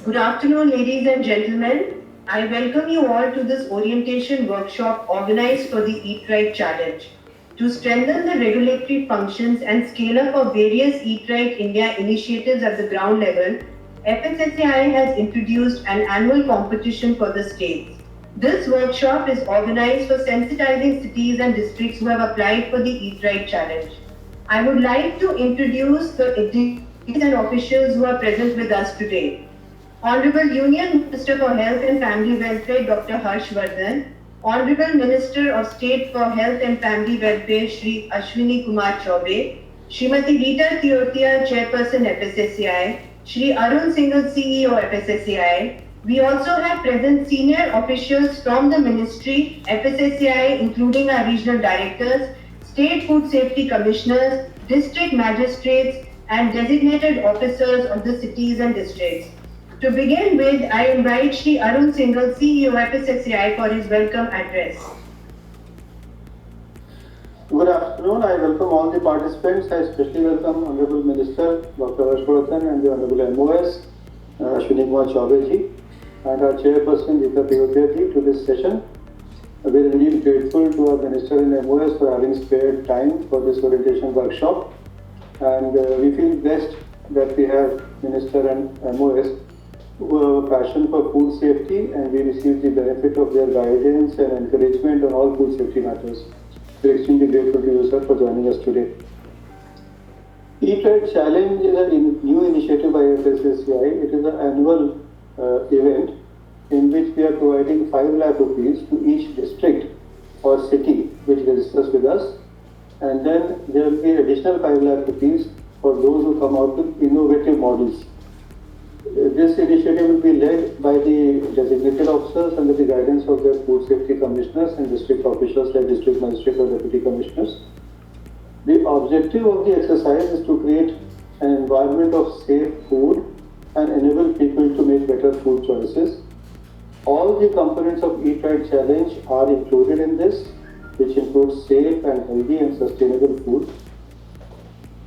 Good afternoon, ladies and gentlemen. I welcome you all to this orientation workshop organized for the Eat Right Challenge. To strengthen the regulatory functions and scale up of various Eat Right India initiatives at the ground level, FSSAI has introduced an annual competition for the states. This workshop is organized for sensitizing cities and districts who have applied for the Eat Right Challenge. I would like to introduce the dignitaries and officials who are present with us today. Honorable Union Minister for Health and Family Welfare Dr. Harsh Vardhan, Honorable Minister of State for Health and Family Welfare Shri Ashwini Kumar Chaubey, Srimati Rita Tiotia, Chairperson FSSAI, Shri Arun Singhal, CEO FSSAI. We also have present senior officials from the Ministry, FSSAI, including our regional directors, State Food Safety Commissioners, District Magistrates, and designated officers of the cities and districts. To begin with, I invite Shri Arun Singhal, CEO FSSAI, for his welcome address. Good afternoon. I welcome all the participants. I especially welcome Honorable Minister Dr. Harsh Vardhan and the Honorable MOS Ashwini Kumar Chaubey ji and our Chairperson Rita Tiotia ji to this session. We are indeed grateful to our Minister and MOS for having spared time for this orientation workshop, and we feel blessed that we have Minister and MOS who have a passion for food safety, and we receive the benefit of their guidance and encouragement on all food safety matters. We are extremely grateful to you, sir, for joining us today. Eat Right Challenge is a new initiative by FSSAI. It is an annual event in which we are providing 5 lakh rupees to each district or city which registers with us, and then there will be additional 5 lakh rupees for those who come out with innovative models. This initiative will be led by the designated officers under the guidance of their food safety commissioners and district officials like district magistrate or deputy commissioners. The objective of the exercise is to create an environment of safe food and enable people to make better food choices. All the components of Eat Right Challenge are included in this, which includes safe and healthy and sustainable food.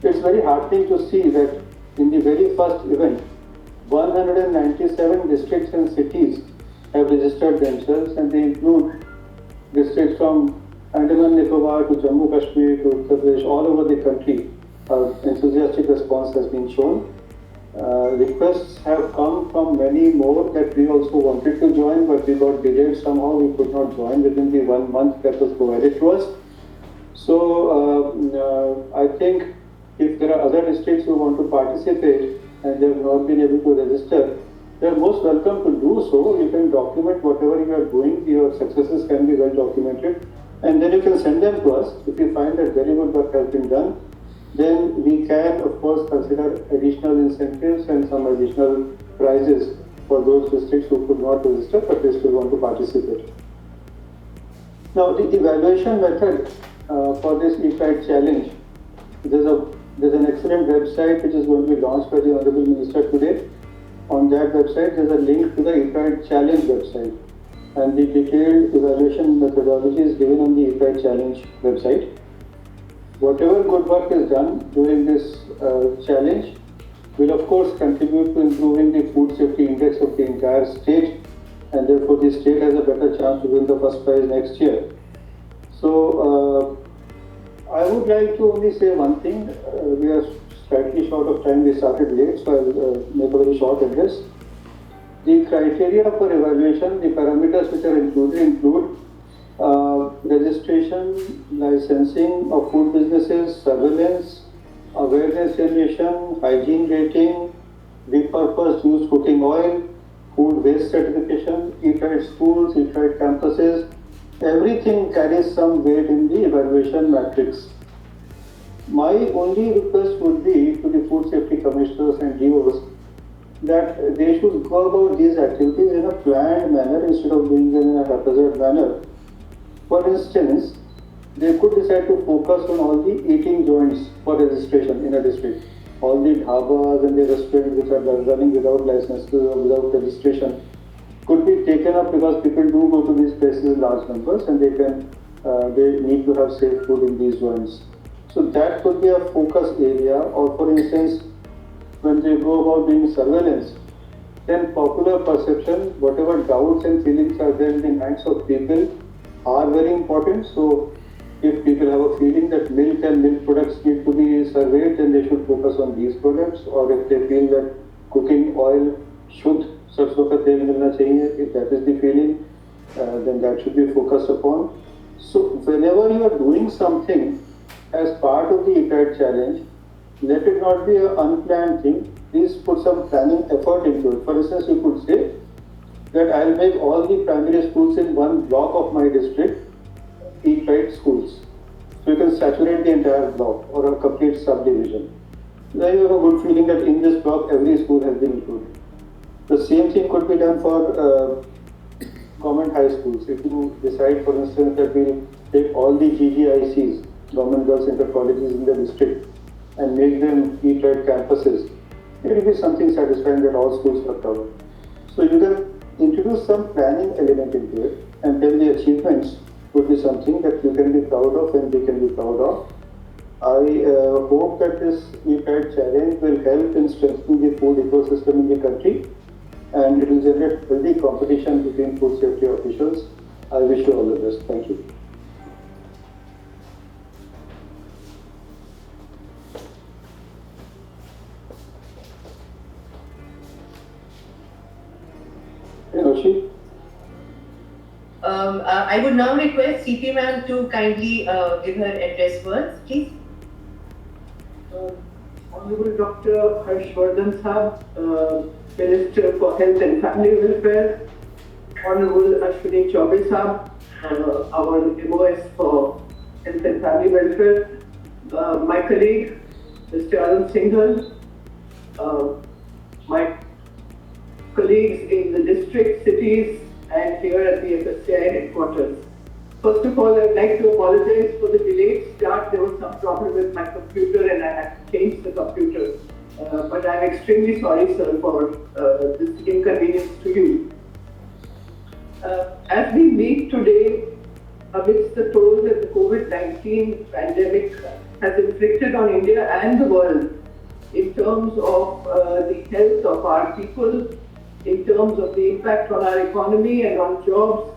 It's very heartening to see that in the very first event, 197 districts and cities have registered themselves, and they include districts from Andaman Nicobar to Jammu Kashmir to Uttar Pradesh. All over the country, enthusiastic response has been shown. Requests have come from many more that we also wanted to join, but we got delayed somehow. We could not join within the 1 month that was provided to us. So I think if there are other districts who want to participate and they have not been able to register, they are most welcome to do so. You can document whatever you are doing. Your successes can be well documented, and then you can send them to us. If you find that very good work has been done, then we can of course consider additional incentives and some additional prizes for those districts who could not register but they still want to participate. Now the evaluation method for this Eat Right Challenge, there's an excellent website which is going to be launched by the Honorable Minister today. On that website there's a link to the Eat Right Challenge website, and the detailed evaluation methodology is given on the Eat Right Challenge website. Whatever good work is done during this challenge will of course contribute to improving the food safety index of the entire state, and therefore the state has a better chance to win the first prize next year. So I would like to only say one thing. We are slightly short of time. We started late, so I'll make a very short address. The criteria for evaluation, the parameters which are include registration, licensing of food businesses, surveillance, awareness generation, hygiene rating, repurposed used cooking oil, food waste certification, Eat Right schools, Eat Right campuses. Everything carries some weight in the evaluation matrix. My only request would be to the food safety commissioners and DOs that they should go about these activities in a planned manner instead of doing them in a haphazard manner. For instance, they could decide to focus on all the eating joints for registration in a district. All the dhabas and the restaurants which are running without licenses or without registration could be taken up because people do go to these places in large numbers, and they need to have safe food in these joints. So that could be a focus area. Or for instance, when they go about doing surveillance, then popular perception, whatever doubts and feelings are there in the minds of people are very important. So if people have a feeling that milk and milk products need to be surveyed, then they should focus on these products. Or if they feel that cooking oil should सरसों का तेल मिलना चाहिए, if that is the feeling, then that should be focused upon. So whenever you are doing something as part of the EPAD challenge, let it not be an unplanned thing. Please put some planning effort into it. For instance, you could say that I'll make all the primary schools in one block of my district EPAD schools. So you can saturate the entire block or a complete subdivision. Then you have a good feeling that in this block every school has been included. The same thing could be done for government high schools. If you decide, for instance, that we'll take all the GGICs, government girls inter colleges in the district, and make them EPAD campuses, it will be something satisfying that all schools are covered. So you can introduce some planning element into it, and then the achievements would be something that you can be proud of and they can be proud of. I hope that this EPAD challenge will help in strengthening the food ecosystem in the country, and it will generate healthy competition between food safety officials. I wish you all the best. Thank you. Roshi? I would now request CP ma'am to kindly give her address words, please. Honorable Dr. Harshvardhan Sahab, Minister for Health and Family Welfare, Honorable Ashwini Chaubey Sahab, our MOS for Health and Family Welfare, my colleague Mr. Arun Singhal, my colleagues in the district, cities, and here at the FSCI headquarters. First of all, I'd like to apologize for the delayed start. There was some problem with my computer and I had to change the computer. But I'm extremely sorry, sir, for this inconvenience to you. As we meet today, amidst the toll that the COVID-19 pandemic has inflicted on India and the world, in terms of the health of our people, in terms of the impact on our economy and on jobs,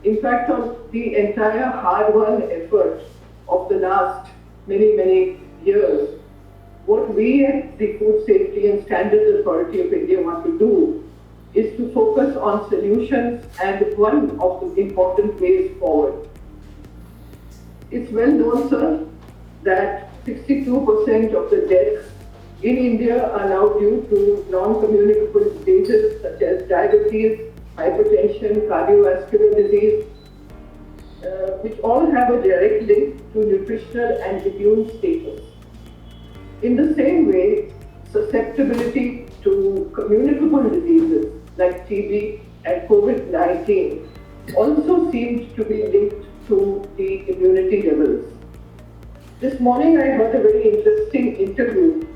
in fact on the entire hard-won effort of the last many years, what we at the Food Safety and Standards Authority of India want to do is to focus on solutions and one of the important ways forward. It's well known, sir, that 62% of the deaths in India are now due to non-communicable diseases such as diabetes, hypertension, cardiovascular disease, which all have a direct link to nutritional and immune status. In the same way, susceptibility to communicable diseases like TB and COVID-19 also seemed to be linked to the immunity levels. This morning I heard a very interesting interview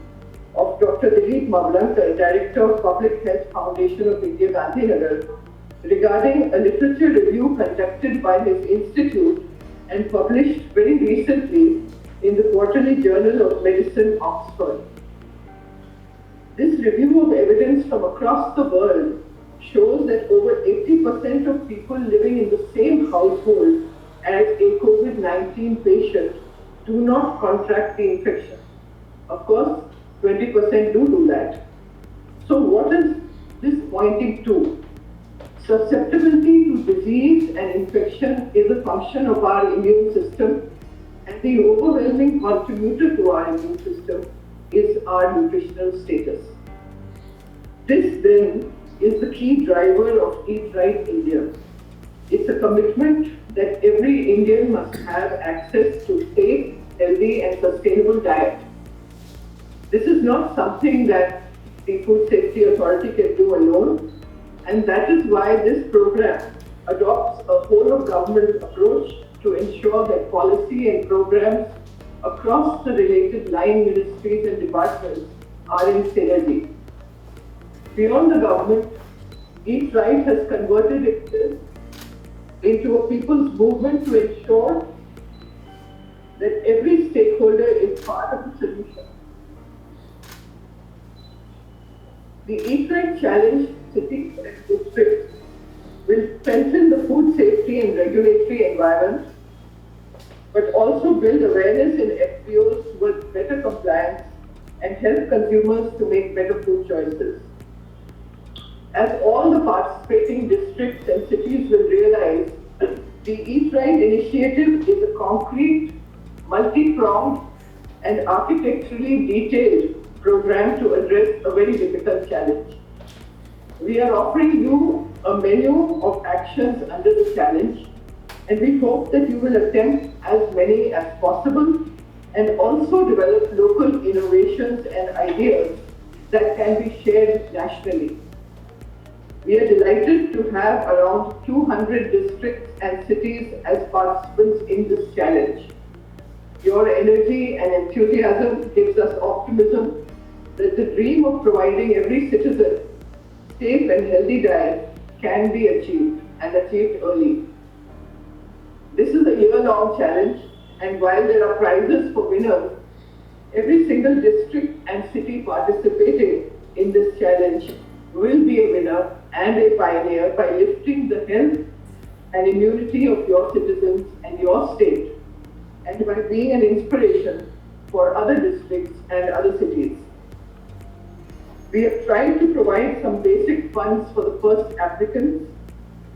of Dr. Dilip Mavlankar, Director of Public Health Foundation of India, Gandhinagar, regarding a literature review conducted by his institute and published very recently in the Quarterly Journal of Medicine, Oxford. This review of evidence from across the world shows that over 80% of people living in the same household as a COVID-19 patient do not contract the infection. Of course, 20% do that. So what is this pointing to? Susceptibility to disease and infection is a function of our immune system, and the overwhelming contributor to our immune system is our nutritional status. This then is the key driver of Eat Right India. It's a commitment that every Indian must have access to safe, healthy and sustainable diet. This is not something that the Food Safety Authority can do alone, and that is why this program adopts a whole-of-government approach to ensure that policy and programs across the related line ministries and departments are in synergy. Beyond the government, Eat Right has converted itself into a people's movement to ensure that every stakeholder is part of the solution. The Eat Right Challenge cities and districts will strengthen the food safety and regulatory environment, but also build awareness in FPOs towards better compliance and help consumers to make better food choices. As all the participating districts and cities will realize, the Eat Right initiative is a concrete, multi-pronged and architecturally detailed program to address a very difficult challenge. We are offering you a menu of actions under the challenge, and we hope that you will attempt as many as possible and also develop local innovations and ideas that can be shared nationally. We are delighted to have around 200 districts and cities as participants in this challenge. Your energy and enthusiasm gives us optimism that the dream of providing every citizen safe and healthy diet can be achieved and achieved early. This is a year-long challenge, and while there are prizes for winners, every single district and city participating in this challenge will be a winner and a pioneer by lifting the health and immunity of your citizens and your state, and by being an inspiration for other districts and other cities. We have tried to provide some basic funds for the first applicants,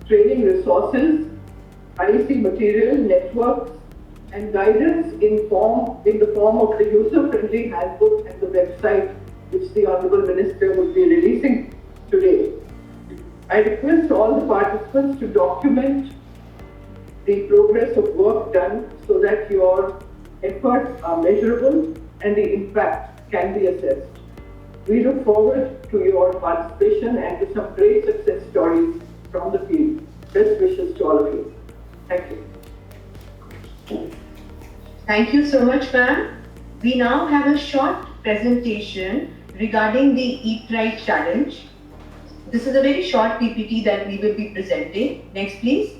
training resources, IC material, networks, and guidance in the form of the user-friendly handbook and the website which the Honorable Minister will be releasing today. I request all the participants to document the progress of work done so that your efforts are measurable and the impact can be assessed. We look forward to your participation and to some great success stories from the field. Best wishes to all of you. Thank you. Thank you so much, ma'am. We now have a short presentation regarding the Eat Right Challenge. This is a very short PPT that we will be presenting. Next, please.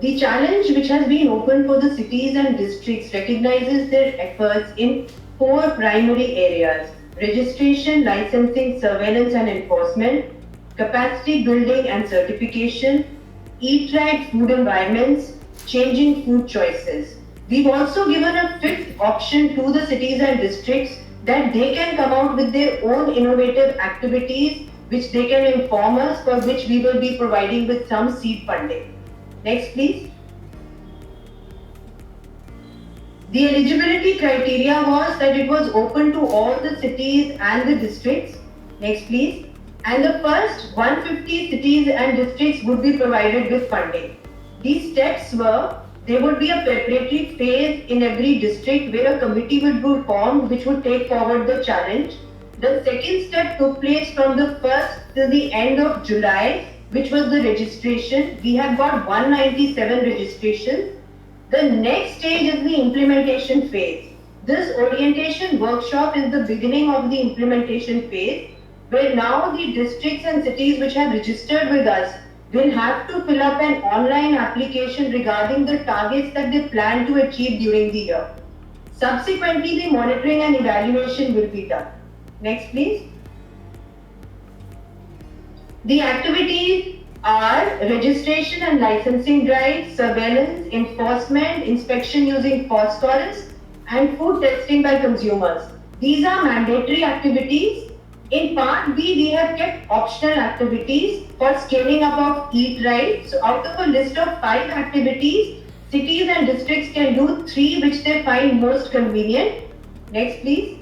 The challenge, which has been open for the cities and districts, recognizes their efforts in 4 primary areas: registration, licensing, surveillance and enforcement, capacity building and certification, Eat Right food environments, changing food choices. We've also given a 5th option to the cities and districts that they can come out with their own innovative activities which they can inform us, for which we will be providing with some seed funding. Next, please. The eligibility criteria was that it was open to all the cities and the districts. Next, please. And the first 150 cities and districts would be provided with funding. These steps were, there would be a preparatory phase in every district where a committee would be formed which would take forward the challenge. The second step took place from the 1st till the end of July, which was the registration. We have got 197 registrations. The next stage is the implementation phase. This orientation workshop is the beginning of the implementation phase, where now the districts and cities which have registered with us will have to fill up an online application regarding the targets that they plan to achieve during the year. Subsequently, the monitoring and evaluation will be done. Next, please. The activities are registration and licensing drives, surveillance, enforcement, inspection using phosphorus, and food testing by consumers. These are mandatory activities. In part B, we have kept optional activities for scaling up of Eat Right. So out of a list of 5 activities, cities and districts can do 3 which they find most convenient. Next, please.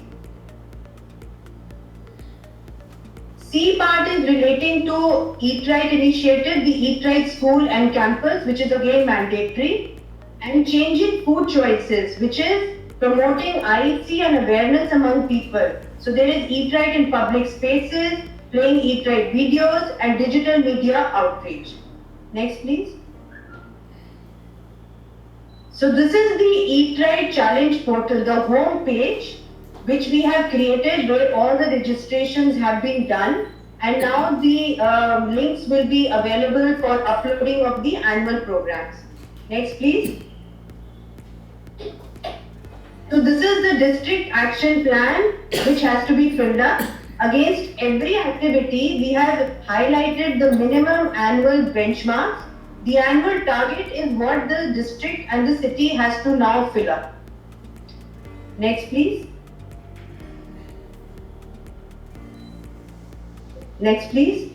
C part is relating to Eat Right initiative, the Eat Right school and campus, which is again mandatory, and changing food choices, which is promoting IEC and awareness among people. So there is Eat Right in public spaces, playing Eat Right videos, and digital media outreach. Next, please. So this is the Eat Right Challenge portal, the home page, which we have created where all the registrations have been done, and now the links will be available for uploading of the annual programs. Next, please. So this is the a district action plan which has to be filled up. Against every activity, we have highlighted the minimum annual benchmarks. The annual target is what the district and the city has to now fill up. Next, please. Next, please.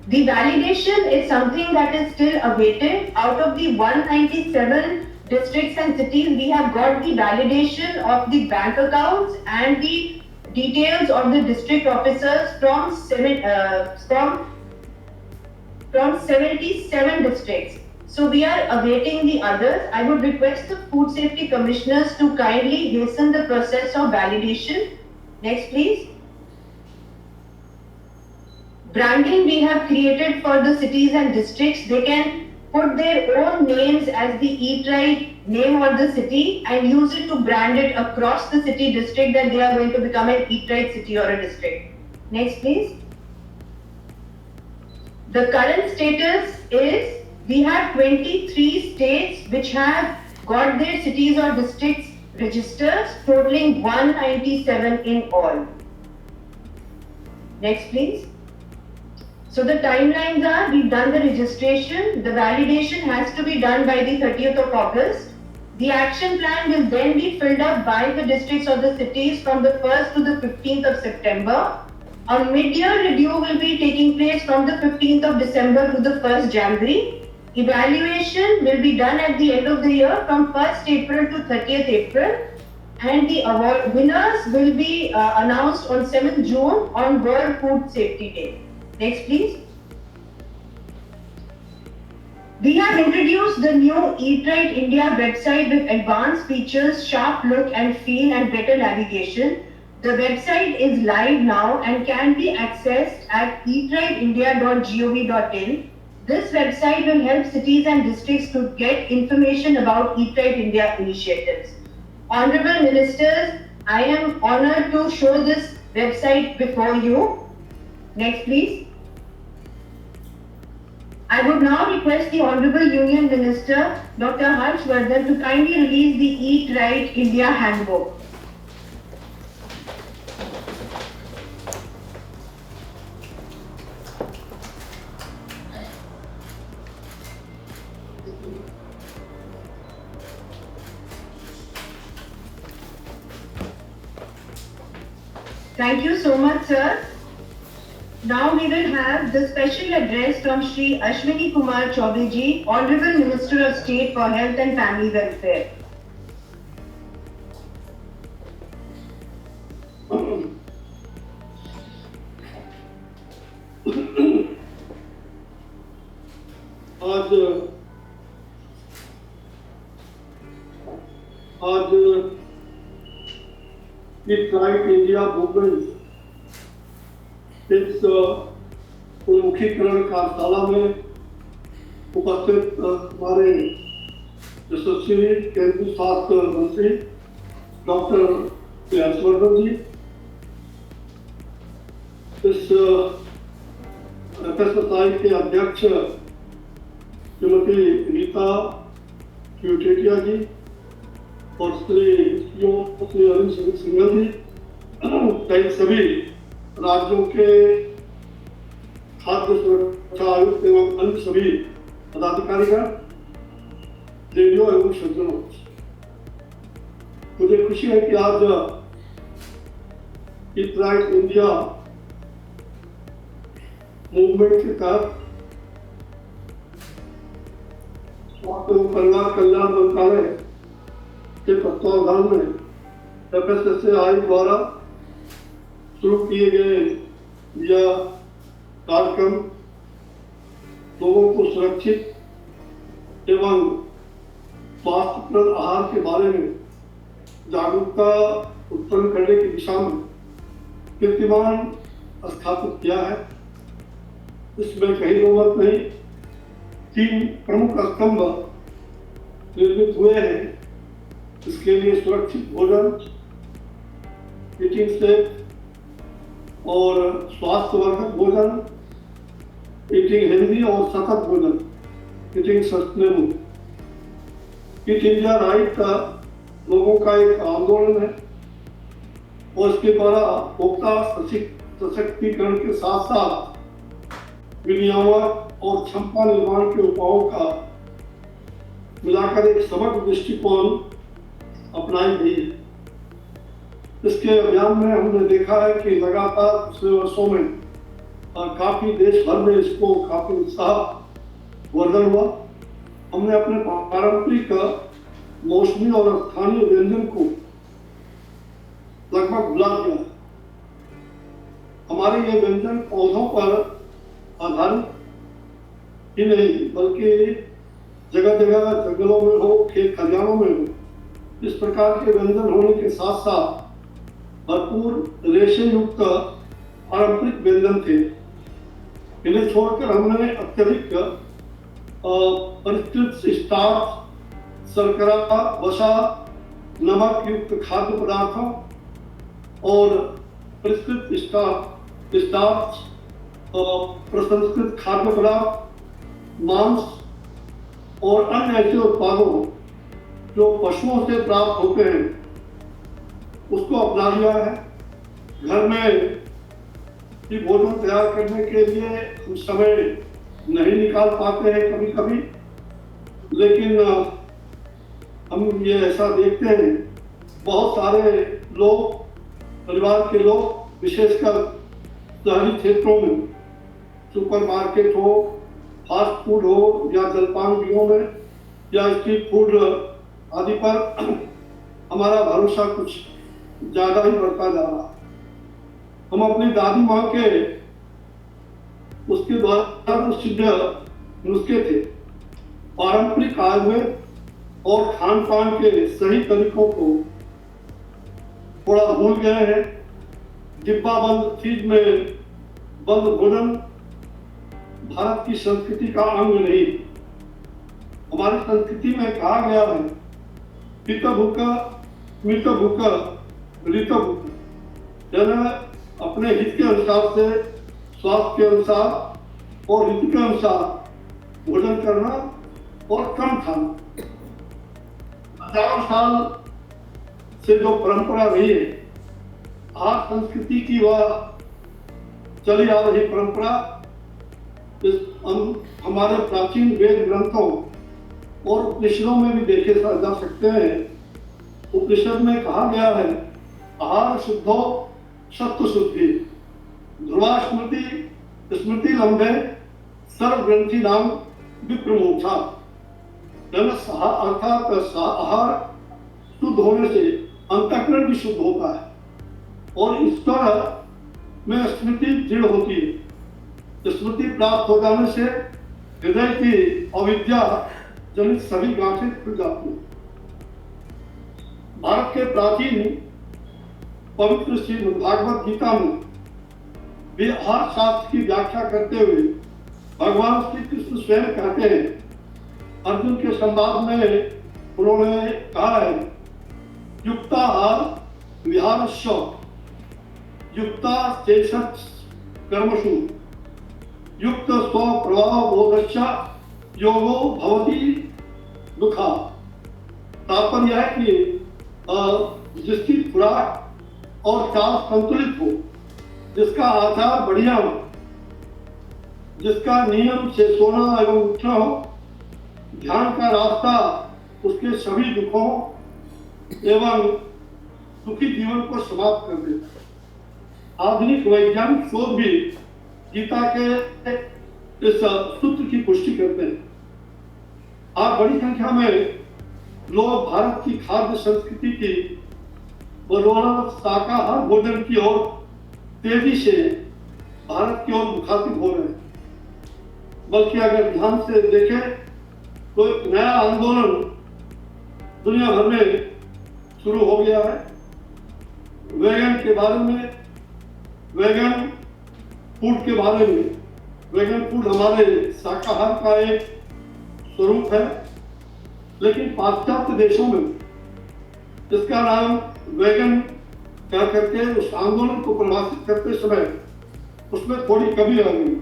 The validation is something that is still awaited. Out of the 197 districts and cities, we have got the validation of the bank accounts and the details of the district officers from 77 districts. So we are awaiting the others. I would request the food safety commissioners to kindly hasten the process of validation. Next, please. Branding we have created for the cities and districts. They can put their own names as the Eat Right name of the city and use it to brand it across the city district that they are going to become an Eat Right city or a district. Next, please. The current status is we have 23 states which have got their cities or districts registers, totaling 197 in all. Next, please. So the timelines are, we've done the registration, the validation has to be done by the 30th of August. The action plan will then be filled up by the districts or the cities from the 1st to the 15th of September. A mid-year review will be taking place from the 15th of December to the 1st January. Evaluation will be done at the end of the year from 1st April to 30th April. And the award winners will be announced on 7th June on World Food Safety Day. Next, please. We have introduced the new Eat Right India website with advanced features, sharp look and feel, and better navigation. The website is live now and can be accessed at eatrightindia.gov.in. This website will help cities and districts to get information about Eat Right India initiatives. Honorable Ministers, I am honored to show this website before you. Next, please. I would now request the Honorable Union Minister, Dr. Harsh Vardhan, to kindly release the Eat Right India Handbook. Thank you so much, sir. Now we will have the special address from Shri Ashwini Kumar Chaubey ji, Honorable Minister of State for Health and Family Welfare. आज Eat Right India movement इस उन्मुखीकरण कार्यशाला में उपस्थित हमारे यशस्वी केंद्रीय स्वास्थ्य मंत्री डॉक्टर हर्षवर्धन जी, इस FSSAI के अध्यक्ष श्रीमती रीता क्यूटेटिया जी और श्री अरुण सिंघल जी, कई सभी राज्यों के खाद्य सुरक्षा आयुक्त एवं अन्य सभी पदाधिकारीगण, रेडियो एवं सज्जनों, मुझे खुशी है कि आज ईट राइट इंडिया मूवमेंट के तहत स्वास्थ्य एवं परिवार कल्याण मंत्रालय के तत्वावधान में FSSAI द्वारा शुरू किए गए यह कार्यक्रम लोगों को सुरक्षित एवं स्वास्थ्यप्रद आहार के बारे में जागरूकता उत्पन्न करने की दिशा में कीर्तिमान स्थापित किया है। इसमें कहीं दो मत नहीं, 3 प्रमुख स्तंभ निर्मित हुए हैं। इसके लिए सुरक्षित भोजन, ईटिंग सेफ और स्वास्थ्यवर्धक भोजन, ईटिंग हेल्दी और सतत भोजन, ईटिंग सस्टेनेबल। ईट इंडिया राइट लोगों का एक आंदोलन है और इसके द्वारा उपभोक्ता सशक्तिकरण के साथ साथ विनियामक और क्षमता निर्माण के उपायों का मिलाकर एक समग्र दृष्टिकोण अपनाई गई है। इसके अभियान में हमने देखा है कि लगातार पिछले वर्षों में काफी देश भर में इसको काफी उत्साह वर्धन हुआ। हमने अपने पारंपरिक मौसमी और स्थानीय व्यंजन को लगभग भुला दिया। हमारे ये व्यंजन पौधों पर आधारित ही नहीं बल्कि जगह जगह जंगलों में हो, खेत खलिहानों में हो, इस प्रकार के व्यंजन होने के साथ साथ भरपूर रेशे युक्त पारंपरिक व्यंजन थे। इन्हें छोड़कर हमने अत्यधिक परिष्कृत स्टार्च, शर्करा, वसा, नमक युक्त खाद्य पदार्थों और परिष्कृत स्टार्च, प्रसंस्कृत खाद्य पदार्थ, मांस और अन्य ऐसे उत्पादों जो पशुओं से प्राप्त होते हैं उसको अपना लिया है। घर में भी भोजन तैयार करने के लिए हम समय नहीं निकाल पाते हैं कभी कभी, लेकिन हम ये ऐसा देखते हैं बहुत सारे लोग, परिवार के लोग, विशेषकर शहरी क्षेत्रों में सुपरमार्केट हो, फास्ट फूड हो या जलपान गृहों में या स्ट्रीट फूड आदि पर हमारा भरोसा कुछ ज्यादा ही बढ़ता जा रहा है। हम अपनी दादी माँ के उसके द्वारा जो सिद्ध नुस्खे थे, पारंपरिक आयुर्वेद और खान पान के सही तरीकों को थोड़ा भूल गए हैं। डिब्बा बंद फ्रिज में बंद भोजन भारत की संस्कृति का अंग नहीं। हमारी संस्कृति में कहा गया है पिता भूखा मृत भूखा ऋत भूखा, यानी अपने हित के अनुसार से, स्वास्थ्य के अनुसार और ऋतु के अनुसार भोजन करना और कम खाना। हजारों साल से जो परंपरा रही है, आज संस्कृति की वह चली आ रही परंपरा हमारे प्राचीन वेद ग्रंथों और उपनिषदों में भी देखे जा सकते हैं। उपनिषद में कहा गया है आहार शुद्धो सत्व शुद्धि, ध्रुवा स्मृति स्मृति लंबे सर्व ग्रंथि नाम विप्रमोक्षा। अर्थात आहार शुद्ध होने से अंतःकरण भी शुद्ध होता है और ईश्वर में स्मृति दृढ़ होती है। स्मृति प्राप्त हो जाने से हृदय की अविद्या जनित सभी गांठें खुल जाती हैं। भारत के प्राचीन पवित्र श्रीमद् भागवत गीता में भी आहार शास्त्र की व्याख्या करते हुए भगवान श्री कृष्ण स्वयं कहते हैं, अर्जुन के संवाद में उन्होंने कहा है युक्ताहार विहारस्व युक्ता शेषत् कर्मसु युक्त स्व प्रभाव बोधस्य योगो भवति दुखा। तात्पर्य है कि जिसकी खुराक और चाल संतुलित हो, जिसका आचार बढ़िया हो, जिसका नियम से सोना एवं उठना हो, ध्यान का रास्ता उसके सभी दुखों एवं सुखी जीवन को समाप्त कर देता है। आधुनिक वैज्ञानिक शोध भी गीता के इस सूत्र की पुष्टि करते हैं। आज बड़ी संख्या में लोग भारत की खाद्य संस्कृति की बदौलत शाकाहार भोजन की ओर तेजी से भारत की ओर मुखातिब हो रहे हैं। बल्कि अगर ध्यान से देखें तो एक नया आंदोलन दुनिया भर में शुरू हो गया है। वेगन के बारे में, वेगन फूड के बारे में। वेगन फूड हमारे शाकाहार का एक स्वरूप है, लेकिन पाश्चात्य देशों में इसका नाम वेगन कह करके उस आंदोलन को परिभाषित करते समय उसमें थोड़ी कमी आ गई।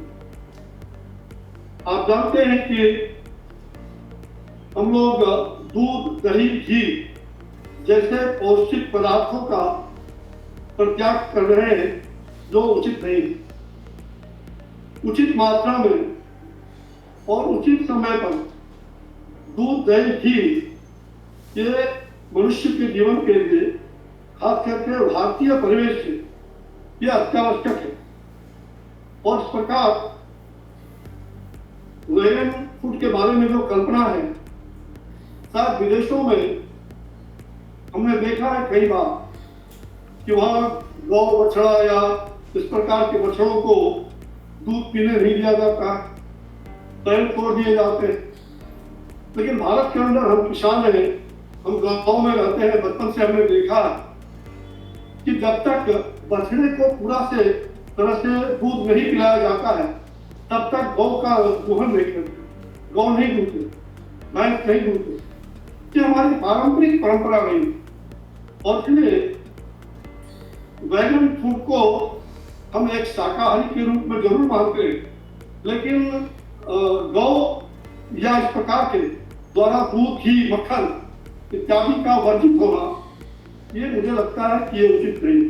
आप जानते हैं कि हम लोग दूध, दही, घी जैसे पौष्टिक पदार्थों का परित्याग कर रहे हैं जो उचित नहीं है। उचित मात्रा में और उचित समय पर दूध, दही, घी ये मनुष्य के जीवन के लिए, खास करके भारतीय परिवेश में, ये अत्यावश्यक है। और इस प्रकार वेगन फूड के बारे में जो कल्पना है, शायद विदेशों में हमने देखा है कई बार कि वहाँ गौ बछड़ा या इस प्रकार के बछड़ों को दूध पीने नहीं दिया जाता, पैर तोड़ दिए जाते। लेकिन भारत के अंदर हम किसान हैं, हम गाँव में रहते हैं, बचपन से हमने देखा कि जब तक बछड़े को पूरा से तरह से दूध नहीं पिलाया जाता है तब तक गौ का दोहन नहीं करते, गौ नहीं दूधते, भैंस नहीं दूधते। ये हमारी पारंपरिक परंपरा रही और इसलिए वैगन फूड को हम एक शाकाहारी के रूप में जरूर मानते हैं, लेकिन गौ या इस प्रकार के द्वारा दूध, घी, मक्खन इत्यादि का वर्जित होना, ये मुझे लगता है कि ये उचित नहीं।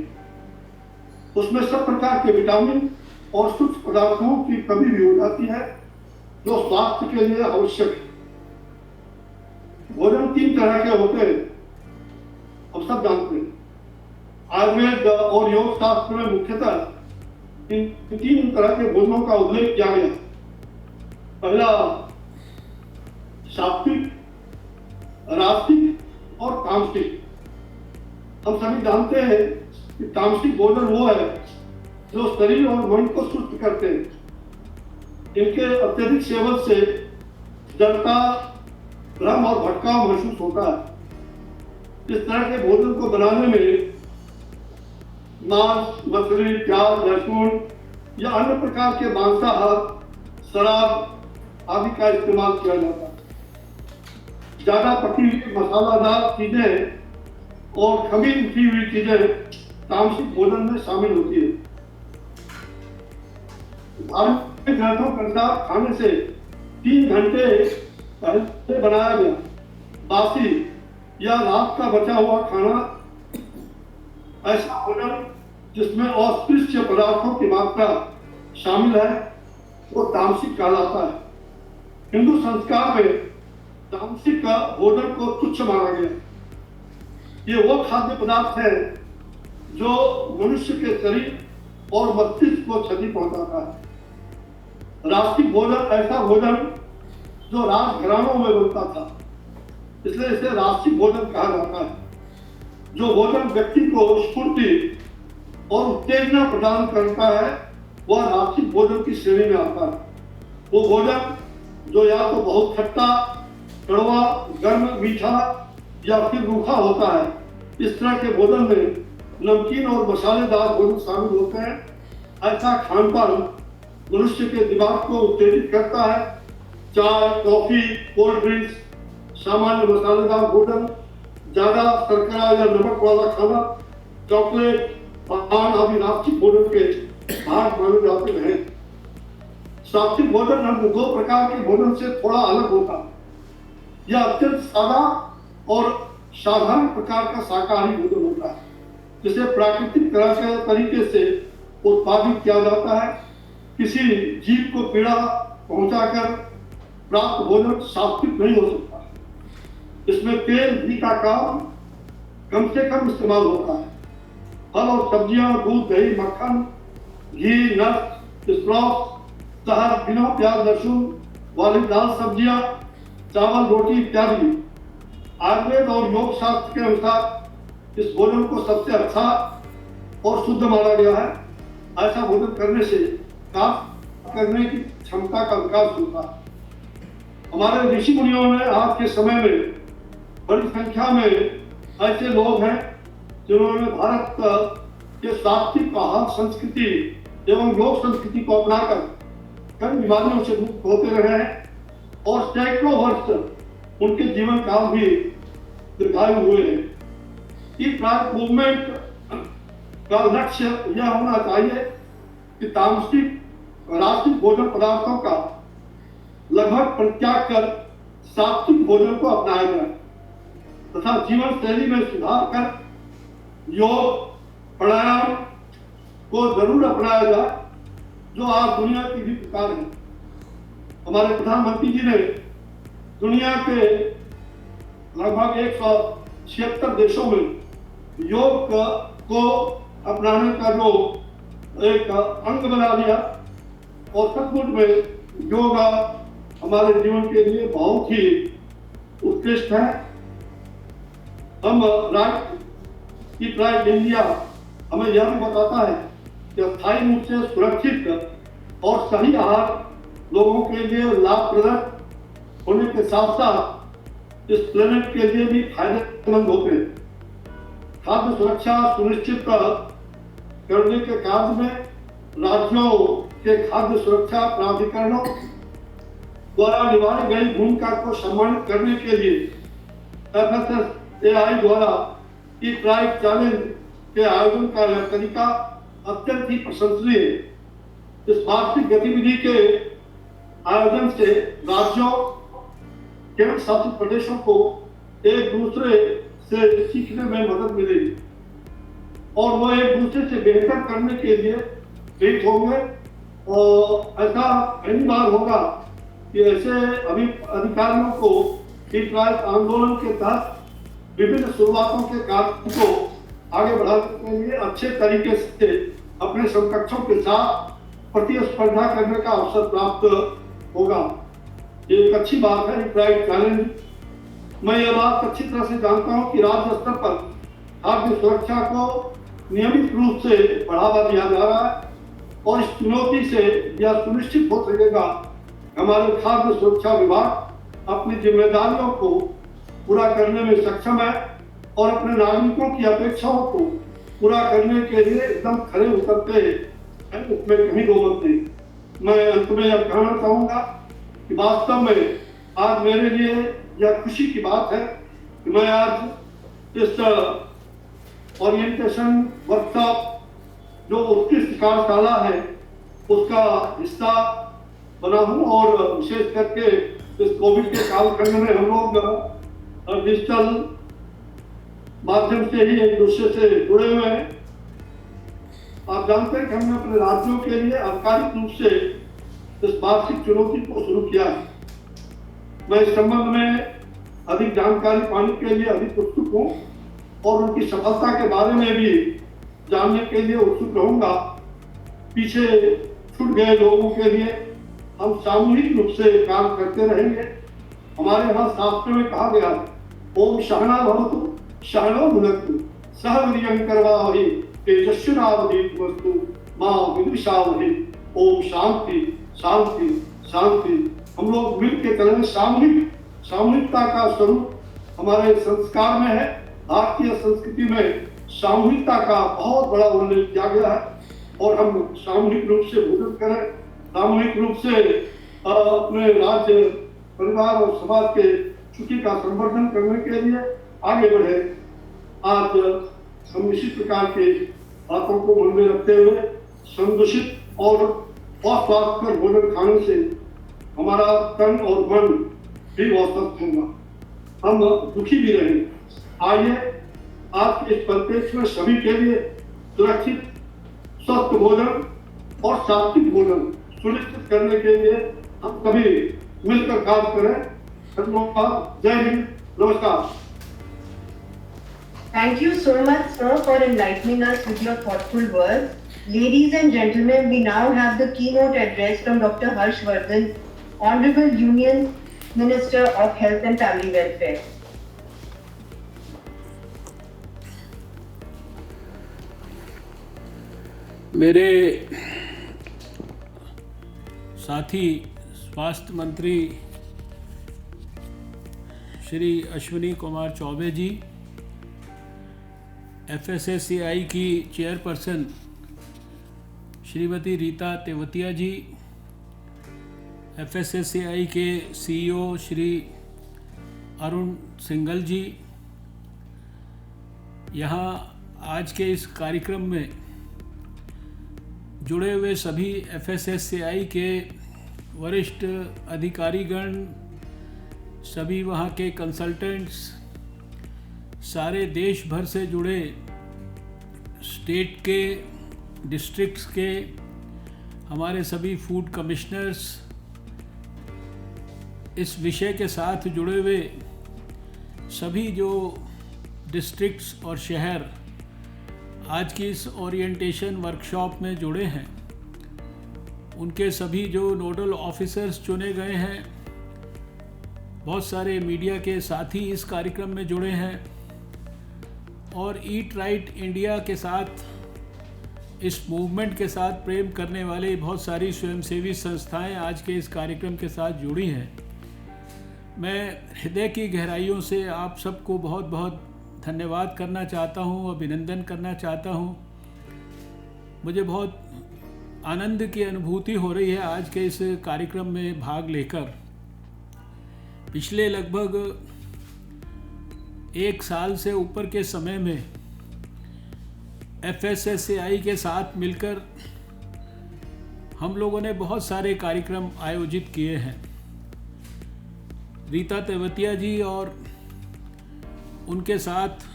उसमें सब प्रकार के विटामिन और सूक्ष्म पदार्थों की कमी भी हो जाती है जो स्वास्थ्य के लिए आवश्यक है। भोजन 3 तरह के होते हैं, हम सब जानते हैं। आयुर्वेद और योग शास्त्र में मुख्यतः इन 3 तरह के भोजनों का उल्लेख किया गया। पहला सात्विक, राजसिक और तामसिक। हम सभी जानते हैं कि तामसिक भोजन वो है जो शरीर और मन को सुस्त करते हैं। इनके अत्यधिक सेवन से जड़ता, भ्रम और भटकाव महसूस होता है। इस तरह के भोजन को बनाने में मांस, मछली, प्याज, लहसुन या अन्य प्रकार के मांसाहार, शराब आदि का इस्तेमाल किया जाता है। ज्यादा पकी हुई मसालादार चीजें और खमी उठी हुई चीजें तामसिक भोजन में शामिल होती है। धार्मिक ग्रंथों के अनुसार खाने से 3 घंटे पहले बनाया गया बासी या रात का बचा हुआ खाना, ऐसा भोजन जिसमें अस्पृश्य पदार्थों की मात्रा शामिल है, वो तामसिक कहलाता है। हिंदू संस्कार में तामसिक भोजन को तुच्छ माना गया। ये वो खाद्य पदार्थ है जो मनुष्य के शरीर और मस्तिष्क को क्षति पहुंचाता है। राष्ट्रिक भोजन ऐसा भोजन जो राजघरानों में बनता था, इसलिए इसे राष्ट्रिक भोजन कहा जाता है। जो भोजन व्यक्ति को स्फूर्ति और उत्तेजना प्रदान करता है वह राष्ट्रिक भोजन की श्रेणी में आता है। वो भोजन जो या तो बहुत खट्टा, कड़वा, गर्म, मीठा या फिर रूखा होता है। इस तरह के भोजन में नमकीन और मसालेदार भोजन शामिल होते हैं। ऐसा खान पान मनुष्य के दिमाग को उत्तेजित करता है। चाय, कॉफी, कोल्ड ड्रिंक्स, सामान्य मसालेदार भोजन, ज्यादा शर्करा या नमक वाला खाना, चॉकलेट, पान आदि राष्ट्रिक भोजन के भाग माने जाते हैं। सात्विक भोजन अन्य 2 प्रकार के भोजन से थोड़ा अलग होता है। यह अत्यंत सादा और साधारण प्रकार का शाकाहारी भोजन होता है, जिसे प्राकृतिक तरीके से उत्पादित किया जाता है। किसी जीव को पीड़ा पहुंचाकर प्राप्त भोजन सात्विक नहीं हो सकता। इसमें तेल, घी का कम से कम इस्तेमाल होता है। फल और सब्जियां, दूध, दही, मक्खन, घी, नट्स, स्प्राउट्स, शहद, बिना प्याज लहसुन वाली दाल, सब्जियां, चावल, रोटी इत्यादि। आयुर्वेद और योग शास्त्र के अनुसार इस भोजन को सबसे अच्छा और शुद्ध माना गया है। ऐसा भोजन करने से काम करने की क्षमता का विकास होता है। हमारे ऋषि मुनियों ने आज के समय में बड़ी संख्या में ऐसे लोग हैं जिन्होंने भारत के सात्विक आहार संस्कृति एवं योग संस्कृति को अपनाकर कई बीमारियों से मुक्त होते रहे हैं और सैकड़ों वर्ष उनके जीवन काल भी दीर्घायु हुए हैं। इस मूवमेंट का लक्ष्य यह होना चाहिए कि तामसिक राष्ट्रिक भोजन पदार्थों का लगभग परित्याग कर सात्विक भोजन को अपनाया जाए। तथा जीवन शैली में सुधार कर योग प्राणायाम को जरूर अपनाया जाए, जो आज दुनिया की भी पुकार है। हमारे प्रधानमंत्री जी ने दुनिया के लगभग 176 देशों में योग को अपनाने का जो एक अंग बना दिया, और सचमुच में योगा हमारे जीवन के लिए बहुत ही उत्कृष्ट है। हम राइट ईट राइट इंडिया हमें यह भी बताता है कि स्थायी रूप से सुरक्षित और सही आहार लोगों के लिए लाभप्रद होने के साथ साथ इस प्लेनेट के लिए भी फायदेमंद होते हैं। खाद्य सुरक्षा सुनिश्चित करने के कार्य में राज्यों के खाद्य सुरक्षा प्राधिकरणों द्वारा निभाई गई भूमिका को सम्मानित करने के लिए FSSAI द्वारा ईट राइट चैलेंज के आयोजन का यह तरीका अत्यंत ही प्रशंसनीय है। इस वार्षिक गतिविधि के आयोजन से राज्यों केंद्र शासित प्रदेशों को एक दूसरे से सीखने में मदद मिलेगी और वो एक दूसरे से बेहतर करने के लिए प्रेरित होंगे। और ऐसा पहली बार होगा कि ऐसे अभी अधिकारियों को ईट राइट आंदोलन के तहत विभिन्न शुरुआतों के कार्य को आगे बढ़ाने के लिए अच्छे तरीके से अपने समकक्षों के साथ प्रतिस्पर्धा करने का अवसर प्राप्त होगा। ये एक अच्छी बात है ईट राइट चैलेंज। मैं ये बात अच्छी तरह से जानता हूँ कि राज्य स्तर पर खाद्य सुरक्षा को नियमित रूप से बढ़ावा दिया जा रहा है और इस चुनौती से यह सुनिश्चित हो सकेगा हमारे खाद्य सुरक्षा विभाग अपनी जिम्मेदारियों को पूरा करने में सक्षम है और अपने नागरिकों की अपेक्षाओं को पूरा करने के लिए एकदम खड़े उतरते हैं, उसमें कहीं दो मत नहीं। मैं अंत में यह कहना चाहूंगा कि वास्तव में आज मेरे लिए यह खुशी की बात है कि मैं आज इस ओरिएंटेशन वर्कशॉप जो उत्कृष्ट कार्यशाला है उसका हिस्सा बना हूँ और विशेष करके इस कोविड के कालखंड में हम लोग डिजिटल माध्यम से ही एक दूसरे से जुड़े हुए हैं। आप जानते हैं कि हमने अपने राज्यों के लिए आधिकारिक रूप से इस वार्षिक चुनौती को शुरू किया है। मैं इस संबंध में अधिक जानकारी पाने के लिए अधिक उत्सुक हूँ और उनकी सफलता के बारे में भी जानने के लिए उत्सुक रहूंगा। पीछे छूट गए लोगों के लिए हम सामूहिक रूप से काम करते रहेंगे। हमारे यहाँ शास्त्र में कहा गया ओम सहना भवतु सहनो भुनक्तु सह वीर्यं करवावहै तेजस्विनावधीतमस्तु मा विद्विषावहै। ओम शांति शांति शांति। हम लोग मिल के चलें। सामूहिकता का स्वरूप हमारे संस्कार में है। भारतीय संस्कृति में सामूहिकता का बहुत बड़ा उल्लेख किया गया है और हम सामूहिक रूप से भोजन करें, सामूहिक रूप से अपने राज्य परिवार और समाज के छुट्टी का संवर्धन करने के लिए आगे बढ़े। आज हम इसी प्रकार के बातों को मन में रखते हुए संदूषित और अस्वास्थ्यकर भोजन खाने से हमारा तन और मन भी अस्वस्थ होगा, हम दुखी भी रहेंगे। आइए आज के इस परिप्रेक्ष्य में सभी के लिए सुरक्षित स्वस्थ भोजन और सात्विक भोजन सुनिश्चित करने के लिए हम सभी मिलकर कार्य करें। धन्यवाद। जय हिंद। नमस्कार। Thank you so much, sir, for enlightening us with your thoughtful words. Ladies and gentlemen, we now have the keynote address from Dr. Harsh Vardhan, Honorable Union Minister of Health and Family Welfare. मेरे साथी स्वास्थ्य मंत्री श्री अश्विनी कुमार चौबे जी, FSSAI की chairperson Shrimati Rita Tewatia जी, FSSAI के CEO Shri Arun Singhal जी, यहाँ आज के इस कार्यक्रम में जुड़े हुए सभी FSSAI के वरिष्ठ अधिकारीगण, सभी वहाँ के कंसल्टेंट्स, सारे देश भर से जुड़े स्टेट के, डिस्ट्रिक्ट्स के हमारे सभी फूड कमिश्नर्स इस विषय के साथ जुड़े हुए सभी जो डिस्ट्रिक्ट्स और शहर आज की इस ओरिएंटेशन वर्कशॉप में जुड़े हैं, उनके सभी जो नोडल ऑफिसर्स चुने गए हैं, बहुत सारे मीडिया के साथी इस कार्यक्रम में जुड़े हैं और ईट राइट इंडिया के साथ, इस मूवमेंट के साथ प्रेम करने वाले बहुत सारी स्वयंसेवी संस्थाएं आज के इस कार्यक्रम के साथ जुड़ी हैं। मैं हृदय की गहराइयों से आप सबको बहुत बहुत धन्यवाद करना चाहता हूं, अभिनंदन करना चाहता हूं। मुझे बहुत आनंद की अनुभूति हो रही है आज के इस कार्यक्रम में भाग लेकर। पिछले लगभग 1 साल से ऊपर के समय में FSSAI के साथ मिलकर हम लोगों ने बहुत सारे कार्यक्रम आयोजित किए हैं। रीता तेवतिया जी और उनके साथ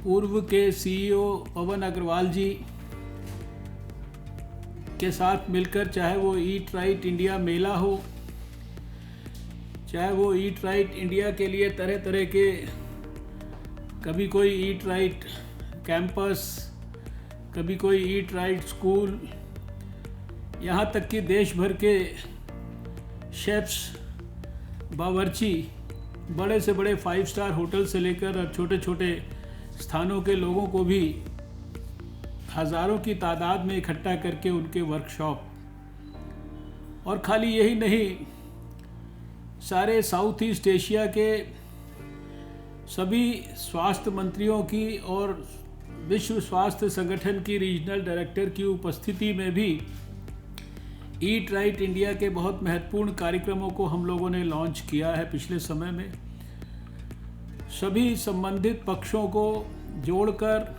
पूर्व के CEO पवन अग्रवाल जी के साथ मिलकर, चाहे वो ईट राइट इंडिया मेला हो, चाहे वो ईट राइट इंडिया के लिए तरह तरह के, कभी कोई ईट राइट कैंपस, कभी कोई ईट राइट स्कूल, यहाँ तक कि देश भर के शेफ्स, बावर्ची, बड़े से बड़े 5 स्टार होटल से लेकर और छोटे छोटे स्थानों के लोगों को भी हज़ारों की तादाद में इकट्ठा करके उनके वर्कशॉप, और खाली यही नहीं, सारे साउथ ईस्ट एशिया के सभी स्वास्थ्य मंत्रियों की और विश्व स्वास्थ्य संगठन की रीजनल डायरेक्टर की उपस्थिति में भी ईट राइट इंडिया के बहुत महत्वपूर्ण कार्यक्रमों को हम लोगों ने लॉन्च किया है पिछले समय में। सभी संबंधित पक्षों को जोड़कर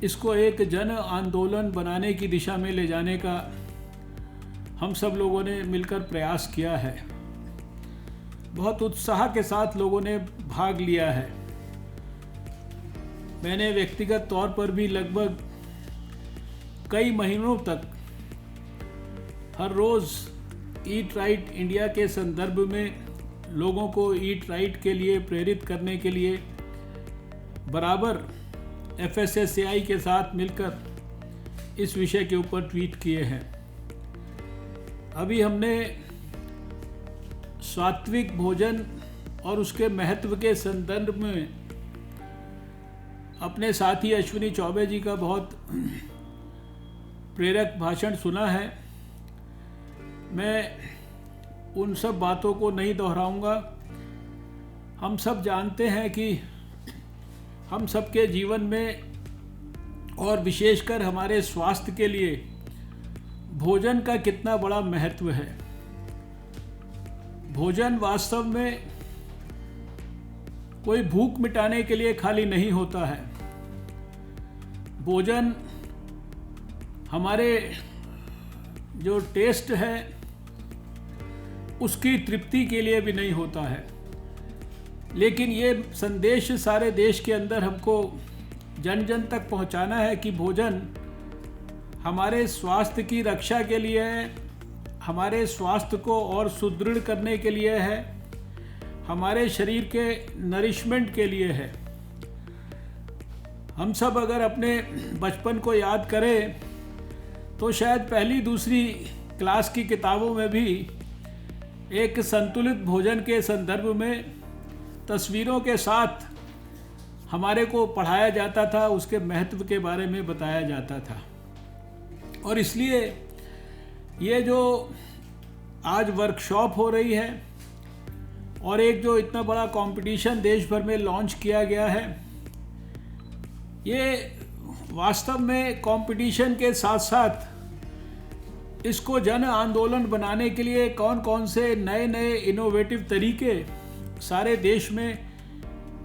इसको एक जन आंदोलन बनाने की दिशा में ले जाने का हम सब लोगों ने मिलकर प्रयास किया है। बहुत उत्साह के साथ लोगों ने भाग लिया है। मैंने व्यक्तिगत तौर पर भी लगभग कई महीनों तक हर रोज़ ईट राइट इंडिया के संदर्भ में लोगों को ईट राइट के लिए प्रेरित करने के लिए बराबर FSSAI के साथ मिलकर इस विषय के ऊपर ट्वीट किए हैं। अभी हमने सात्विक भोजन और उसके महत्व के संदर्भ में अपने साथी अश्विनी चौबे जी का बहुत प्रेरक भाषण सुना है। मैं उन सब बातों को नहीं दोहराऊंगा। हम सब जानते हैं कि हम सबके जीवन में और विशेषकर हमारे स्वास्थ्य के लिए भोजन का कितना बड़ा महत्व है। भोजन वास्तव में कोई भूख मिटाने के लिए खाली नहीं होता है। भोजन हमारे जो टेस्ट है उसकी तृप्ति के लिए भी नहीं होता है, लेकिन ये संदेश सारे देश के अंदर हमको जन जन तक पहुंचाना है कि भोजन हमारे स्वास्थ्य की रक्षा के लिए है, हमारे स्वास्थ्य को और सुदृढ़ करने के लिए है, हमारे शरीर के नरिशमेंट के लिए है। हम सब अगर अपने बचपन को याद करें तो शायद पहली दूसरी क्लास की किताबों में भी एक संतुलित भोजन के संदर्भ में तस्वीरों के साथ हमारे को पढ़ाया जाता था, उसके महत्व के बारे में बताया जाता था। और इसलिए ये जो आज वर्कशॉप हो रही है और एक जो इतना बड़ा कंपटीशन देश भर में लॉन्च किया गया है, ये वास्तव में कंपटीशन के साथ साथ इसको जन आंदोलन बनाने के लिए कौन कौन से नए नए इनोवेटिव तरीके सारे देश में,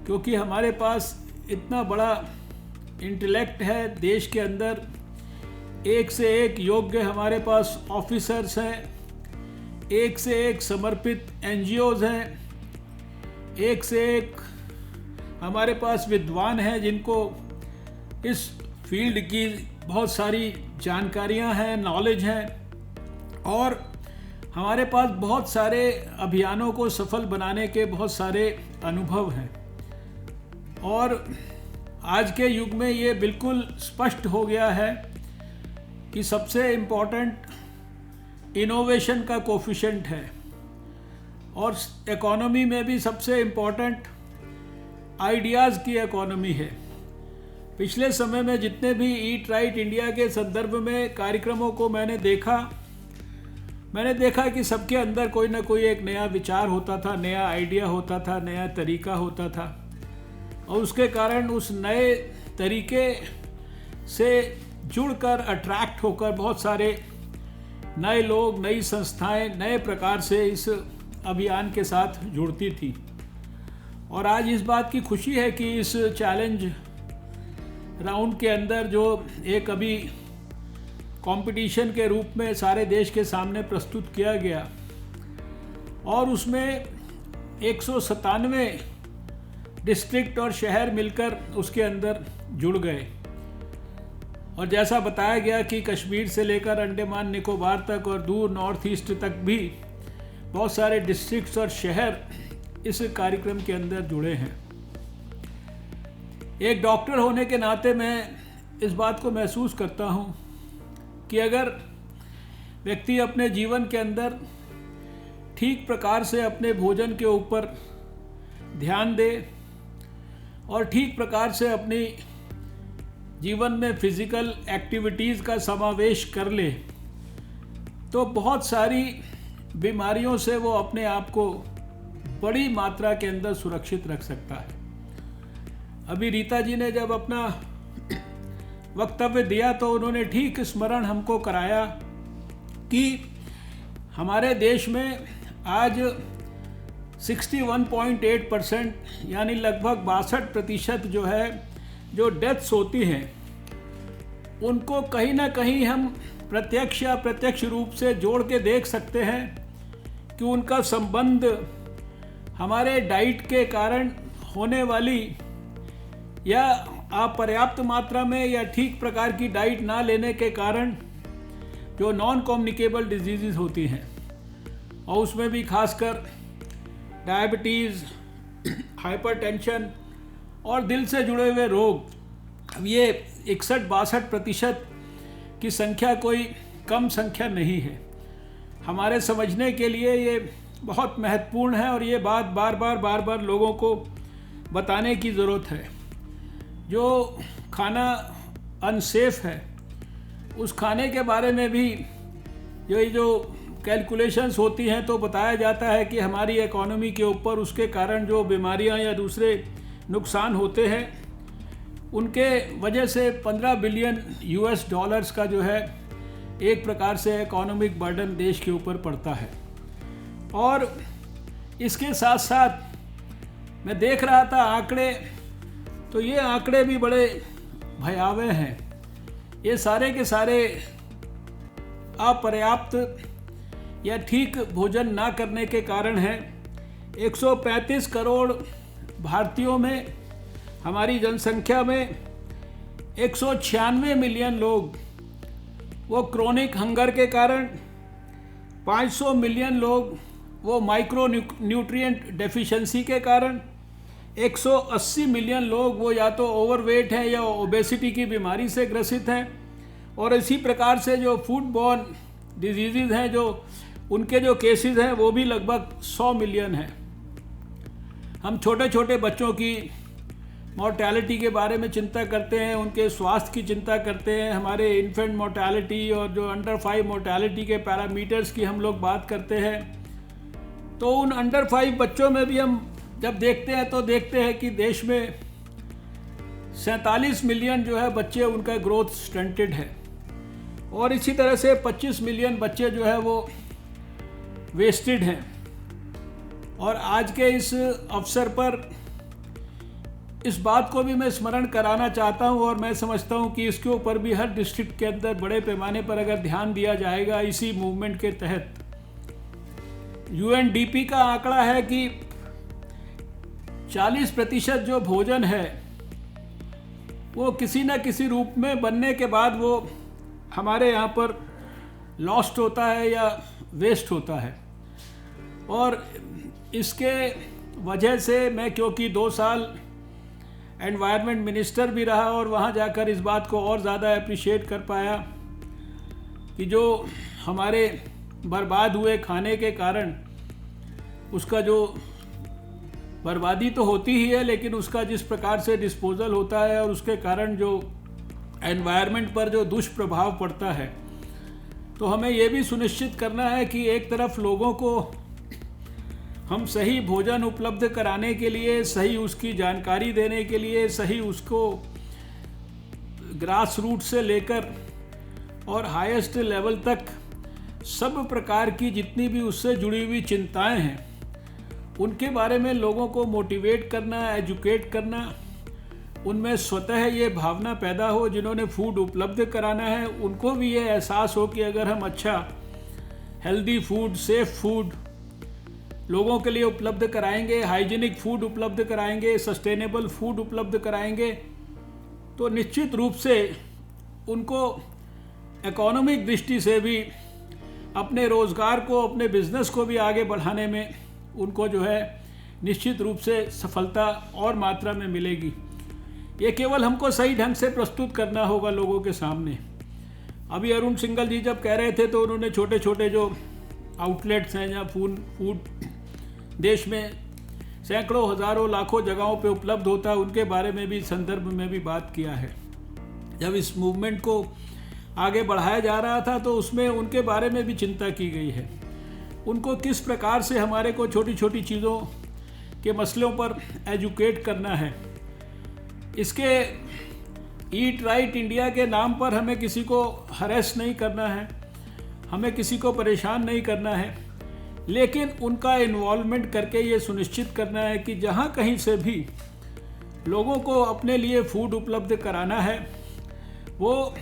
क्योंकि हमारे पास इतना बड़ा इंटेलेक्ट है देश के अंदर, एक से एक योग्य हमारे पास ऑफिसर्स हैं, एक से एक समर्पित NGOs हैं, एक से एक हमारे पास विद्वान हैं जिनको इस फील्ड की बहुत सारी जानकारियां हैं, नॉलेज है, और हमारे पास बहुत सारे अभियानों को सफल बनाने के बहुत सारे अनुभव हैं। और आज के युग में ये बिल्कुल स्पष्ट हो गया है कि सबसे इम्पोर्टेंट इनोवेशन का कोफिशिएंट है, और इकोनॉमी में भी सबसे इम्पोर्टेंट आइडियाज़ की इकोनॉमी है। पिछले समय में जितने भी ईट राइट इंडिया के संदर्भ में कार्यक्रमों को मैंने देखा कि सबके अंदर कोई ना कोई एक नया विचार होता था, नया आइडिया होता था, नया तरीका होता था, और उसके कारण उस नए तरीके से जुड़कर अट्रैक्ट होकर बहुत सारे नए लोग, नई संस्थाएं नए प्रकार से इस अभियान के साथ जुड़ती थी। और आज इस बात की खुशी है कि इस चैलेंज राउंड के अंदर जो एक अभी कंपटीशन के रूप में सारे देश के सामने प्रस्तुत किया गया, और उसमें 197 डिस्ट्रिक्ट और शहर मिलकर उसके अंदर जुड़ गए। और जैसा बताया गया कि कश्मीर से लेकर अंडमान निकोबार तक और दूर नॉर्थ ईस्ट तक भी बहुत सारे डिस्ट्रिक्ट्स और शहर इस कार्यक्रम के अंदर जुड़े हैं। एक डॉक्टर होने के नाते मैं इस बात को महसूस करता हूँ कि अगर व्यक्ति अपने जीवन के अंदर ठीक प्रकार से अपने भोजन के ऊपर ध्यान दे और ठीक प्रकार से अपनी जीवन में फिजिकल एक्टिविटीज़ का समावेश कर ले, तो बहुत सारी बीमारियों से वो अपने आप को बड़ी मात्रा के अंदर सुरक्षित रख सकता है। अभी रीता जी ने जब अपना वक्तव्य दिया तो उन्होंने ठीक स्मरण हमको कराया कि हमारे देश में आज 61.8% यानी लगभग 62% जो है जो डेथ्स होती हैं, उनको कहीं ना कहीं हम प्रत्यक्ष या अप्रत्यक्ष रूप से जोड़ के देख सकते हैं कि उनका संबंध हमारे डाइट के कारण होने वाली या अपर्याप्त मात्रा में या ठीक प्रकार की डाइट ना लेने के कारण जो नॉन कम्युनिकेबल डिजीज़ होती हैं, और उसमें भी खासकर डायबिटीज़, हाइपरटेंशन और दिल से जुड़े हुए रोग, अब ये 61-62% की संख्या कोई कम संख्या नहीं है। हमारे समझने के लिए ये बहुत महत्वपूर्ण है और ये बात बार बार लोगों को बताने की ज़रूरत है। जो खाना अनसेफ है, उस खाने के बारे में भी जो कैलकुलेशंस होती हैं तो बताया जाता है कि हमारी इकोनॉमी के ऊपर उसके कारण जो बीमारियां या दूसरे नुकसान होते हैं, उनके वजह से 15 बिलियन US डॉलर्स का जो है एक प्रकार से इकोनॉमिक बर्डन देश के ऊपर पड़ता है। और इसके साथ साथ मैं देख रहा था आंकड़े, तो ये आंकड़े भी बड़े भयावह हैं। ये सारे के सारे अपर्याप्त या ठीक भोजन ना करने के कारण हैं। 135 करोड़ भारतीयों में, हमारी जनसंख्या में 196 मिलियन लोग वो क्रोनिक हंगर के कारण, 500 मिलियन लोग वो माइक्रो न्यूट्रिएंट डेफिशिएंसी के कारण, 180 मिलियन लोग वो या तो ओवरवेट हैं या ओबेसिटी की बीमारी से ग्रसित हैं, और इसी प्रकार से जो फूड बॉर्न डिजीज़ हैं, जो उनके जो केसेस हैं वो भी लगभग 100 मिलियन हैं। हम छोटे छोटे बच्चों की मॉर्टेलिटी के बारे में चिंता करते हैं, उनके स्वास्थ्य की चिंता करते हैं, हमारे इन्फेंट मोर्टेलिटी और जो अंडर 5 मोर्टेलिटी के पैरामीटर्स की हम लोग बात करते हैं, तो उन अंडर 5 बच्चों में भी हम जब देखते हैं तो देखते हैं कि देश में 47 मिलियन जो है बच्चे, उनका ग्रोथ स्टंटेड है, और इसी तरह से 25 मिलियन बच्चे जो है वो वेस्टेड हैं। और आज के इस अवसर पर इस बात को भी मैं स्मरण कराना चाहता हूं, और मैं समझता हूं कि इसके ऊपर भी हर डिस्ट्रिक्ट के अंदर बड़े पैमाने पर अगर ध्यान दिया जाएगा इसी मूवमेंट के तहत। UNDP का आंकड़ा है कि 40% जो भोजन है वो किसी न किसी रूप में बनने के बाद वो हमारे यहाँ पर लॉस्ट होता है या वेस्ट होता है। और इसके वजह से मैं, क्योंकि 2 साल एनवायरनमेंट मिनिस्टर भी रहा और वहाँ जाकर इस बात को और ज़्यादा अप्रिशिएट कर पाया कि जो हमारे बर्बाद हुए खाने के कारण उसका जो बर्बादी तो होती ही है, लेकिन उसका जिस प्रकार से डिस्पोजल होता है और उसके कारण जो एनवायरनमेंट पर जो दुष्प्रभाव पड़ता है, तो हमें ये भी सुनिश्चित करना है कि एक तरफ लोगों को हम सही भोजन उपलब्ध कराने के लिए, सही उसकी जानकारी देने के लिए, सही उसको ग्रास रूट से लेकर और हाईएस्ट लेवल तक सब प्रकार की जितनी भी उससे जुड़ी हुई चिंताएं हैं उनके बारे में लोगों को मोटिवेट करना, एजुकेट करना, उनमें स्वतः ये भावना पैदा हो, जिन्होंने फूड उपलब्ध कराना है उनको भी ये एहसास हो कि अगर हम अच्छा हेल्दी फूड, सेफ फूड लोगों के लिए उपलब्ध कराएंगे, हाइजीनिक फूड उपलब्ध कराएंगे, सस्टेनेबल फूड उपलब्ध कराएंगे, तो निश्चित रूप से उनको इकोनॉमिक दृष्टि से भी अपने रोज़गार को, अपने बिजनेस को भी आगे बढ़ाने में उनको जो है निश्चित रूप से सफलता और मात्रा में मिलेगी। ये केवल हमको सही ढंग से प्रस्तुत करना होगा लोगों के सामने। अभी अरुण सिंघल जी जब कह रहे थे तो उन्होंने छोटे छोटे जो आउटलेट्स हैं जहाँ फूड देश में सैकड़ों, हज़ारों, लाखों जगहों पे उपलब्ध होता है, उनके बारे में भी संदर्भ में भी बात किया है। जब इस मूवमेंट को आगे बढ़ाया जा रहा था तो उसमें उनके बारे में भी चिंता की गई है। उनको किस प्रकार से हमारे को छोटी छोटी चीज़ों के मसलों पर एजुकेट करना है। इसके ईट राइट इंडिया के नाम पर हमें किसी को हरेस नहीं करना है, हमें किसी को परेशान नहीं करना है, लेकिन उनका इन्वॉल्वमेंट करके ये सुनिश्चित करना है कि जहाँ कहीं से भी लोगों को अपने लिए फूड उपलब्ध कराना है वो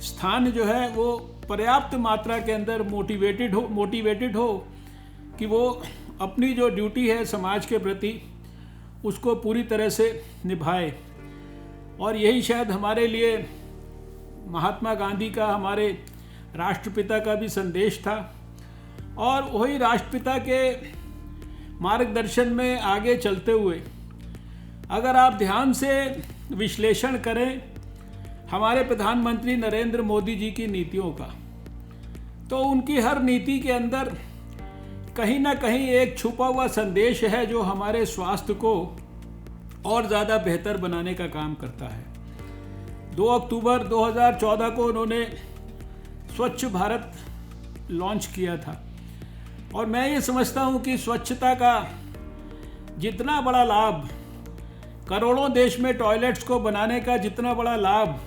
स्थान जो है वो पर्याप्त मात्रा के अंदर मोटिवेटेड हो कि वो अपनी जो ड्यूटी है समाज के प्रति उसको पूरी तरह से निभाए। और यही शायद हमारे लिए महात्मा गांधी का, हमारे राष्ट्रपिता का भी संदेश था। और वही राष्ट्रपिता के मार्गदर्शन में आगे चलते हुए अगर आप ध्यान से विश्लेषण करें हमारे प्रधानमंत्री नरेंद्र मोदी जी की नीतियों का, तो उनकी हर नीति के अंदर कहीं ना कहीं एक छुपा हुआ संदेश है जो हमारे स्वास्थ्य को और ज़्यादा बेहतर बनाने का काम करता है। 2 अक्टूबर 2014 को उन्होंने स्वच्छ भारत लॉन्च किया था और मैं ये समझता हूँ कि स्वच्छता का जितना बड़ा लाभ, करोड़ों देश में टॉयलेट्स को बनाने का जितना बड़ा लाभ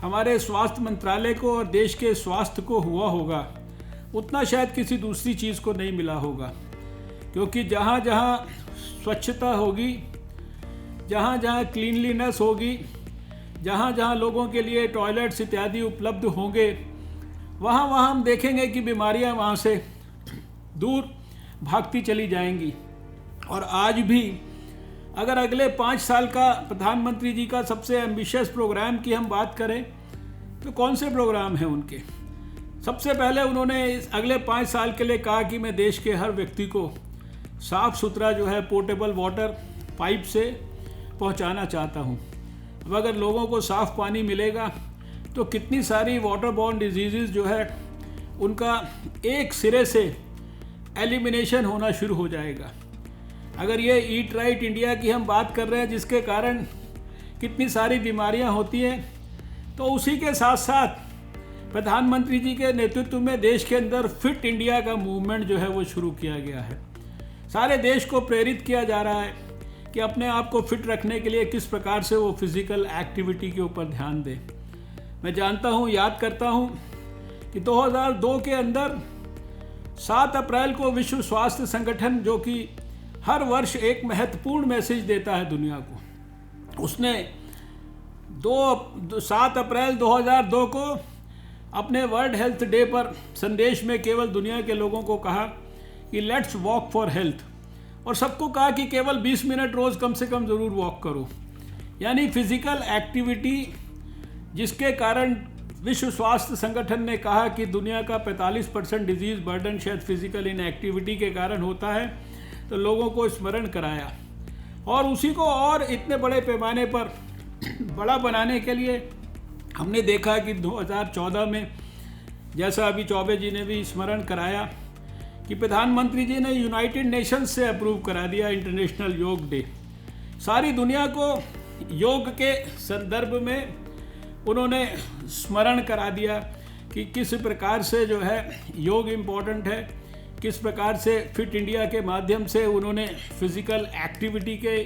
हमारे स्वास्थ्य मंत्रालय को और देश के स्वास्थ्य को हुआ होगा, उतना शायद किसी दूसरी चीज़ को नहीं मिला होगा। क्योंकि जहाँ जहाँ स्वच्छता होगी, जहाँ जहाँ क्लीनलीनेस होगी, जहाँ जहाँ लोगों के लिए टॉयलेट्स इत्यादि उपलब्ध होंगे, वहाँ वहाँ हम देखेंगे कि बीमारियाँ वहाँ से दूर भागती चली जाएंगी। और आज भी अगर अगले 5 साल का प्रधानमंत्री जी का सबसे एम्बिशियस प्रोग्राम की हम बात करें तो कौन से प्रोग्राम हैं उनके? सबसे पहले उन्होंने इस अगले 5 साल के लिए कहा कि मैं देश के हर व्यक्ति को साफ़ सुथरा जो है पोर्टेबल वाटर पाइप से पहुंचाना चाहता हूं। अब अगर लोगों को साफ़ पानी मिलेगा तो कितनी सारी वाटर बॉर्न डिजीज़ जो है उनका एक सिरे से एलिमिनेशन होना शुरू हो जाएगा। अगर ये ईट राइट इंडिया की हम बात कर रहे हैं जिसके कारण कितनी सारी बीमारियां होती हैं, तो उसी के साथ साथ प्रधानमंत्री जी के नेतृत्व में देश के अंदर फिट इंडिया का मूवमेंट जो है वो शुरू किया गया है। सारे देश को प्रेरित किया जा रहा है कि अपने आप को फिट रखने के लिए किस प्रकार से वो फिज़िकल एक्टिविटी के ऊपर ध्यान दें। मैं जानता हूँ, याद करता हूँ कि 2002 के अंदर 7 अप्रैल को विश्व स्वास्थ्य संगठन, जो कि हर वर्ष एक महत्वपूर्ण मैसेज देता है दुनिया को, उसने 7 अप्रैल 2002 को अपने वर्ल्ड हेल्थ डे पर संदेश में केवल दुनिया के लोगों को कहा कि लेट्स वॉक फॉर हेल्थ, और सबको कहा कि केवल 20 मिनट रोज़ कम से कम ज़रूर वॉक करो। यानी फिज़िकल एक्टिविटी, जिसके कारण विश्व स्वास्थ्य संगठन ने कहा कि दुनिया का 45% डिजीज़ बर्डन शायद फिज़िकल इनएक्टिविटी के कारण होता है, तो लोगों को स्मरण कराया। और उसी को और इतने बड़े पैमाने पर बड़ा बनाने के लिए हमने देखा कि 2014 में, जैसा अभी चौबे जी ने भी स्मरण कराया, कि प्रधानमंत्री जी ने यूनाइटेड नेशंस से अप्रूव करा दिया इंटरनेशनल योग डे। सारी दुनिया को योग के संदर्भ में उन्होंने स्मरण करा दिया कि किस प्रकार से जो है योग इम्पोर्टेंट है, किस प्रकार से फिट इंडिया के माध्यम से उन्होंने फिज़िकल एक्टिविटी के,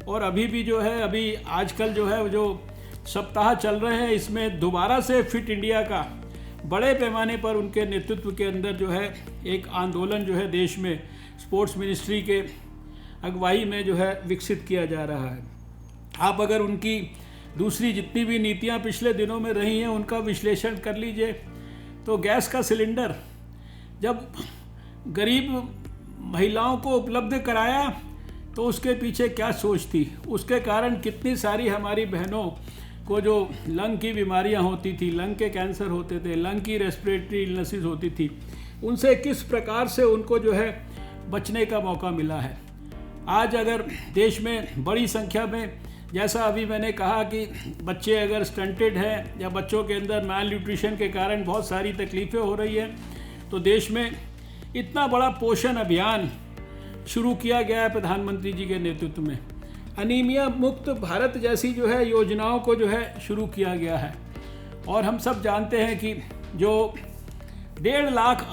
और अभी भी जो है, अभी आजकल जो है जो सप्ताह चल रहे हैं, इसमें दोबारा से फिट इंडिया का बड़े पैमाने पर उनके नेतृत्व के अंदर जो है एक आंदोलन जो है देश में स्पोर्ट्स मिनिस्ट्री के अगुवाई में जो है विकसित किया जा रहा है। आप अगर उनकी दूसरी जितनी भी नीतियां पिछले दिनों में रही हैं उनका विश्लेषण कर लीजिए, तो गैस का सिलेंडर जब गरीब महिलाओं को उपलब्ध कराया तो उसके पीछे क्या सोच थी, उसके कारण कितनी सारी हमारी बहनों को जो लंग की बीमारियां होती थी, लंग के कैंसर होते थे, लंग की रेस्पिरेटरी इलनेसेस होती थी, उनसे किस प्रकार से उनको जो है बचने का मौका मिला है। आज अगर देश में बड़ी संख्या में, जैसा अभी मैंने कहा कि बच्चे अगर स्टंटेड हैं या बच्चों के अंदर माल न्यूट्रिशन के कारण बहुत सारी तकलीफ़ें हो रही हैं, तो देश में इतना बड़ा पोषण अभियान शुरू किया गया है प्रधानमंत्री जी के नेतृत्व में। अनीमिया मुक्त भारत जैसी जो है योजनाओं को जो है शुरू किया गया है। और हम सब जानते हैं कि जो 1.5 लाख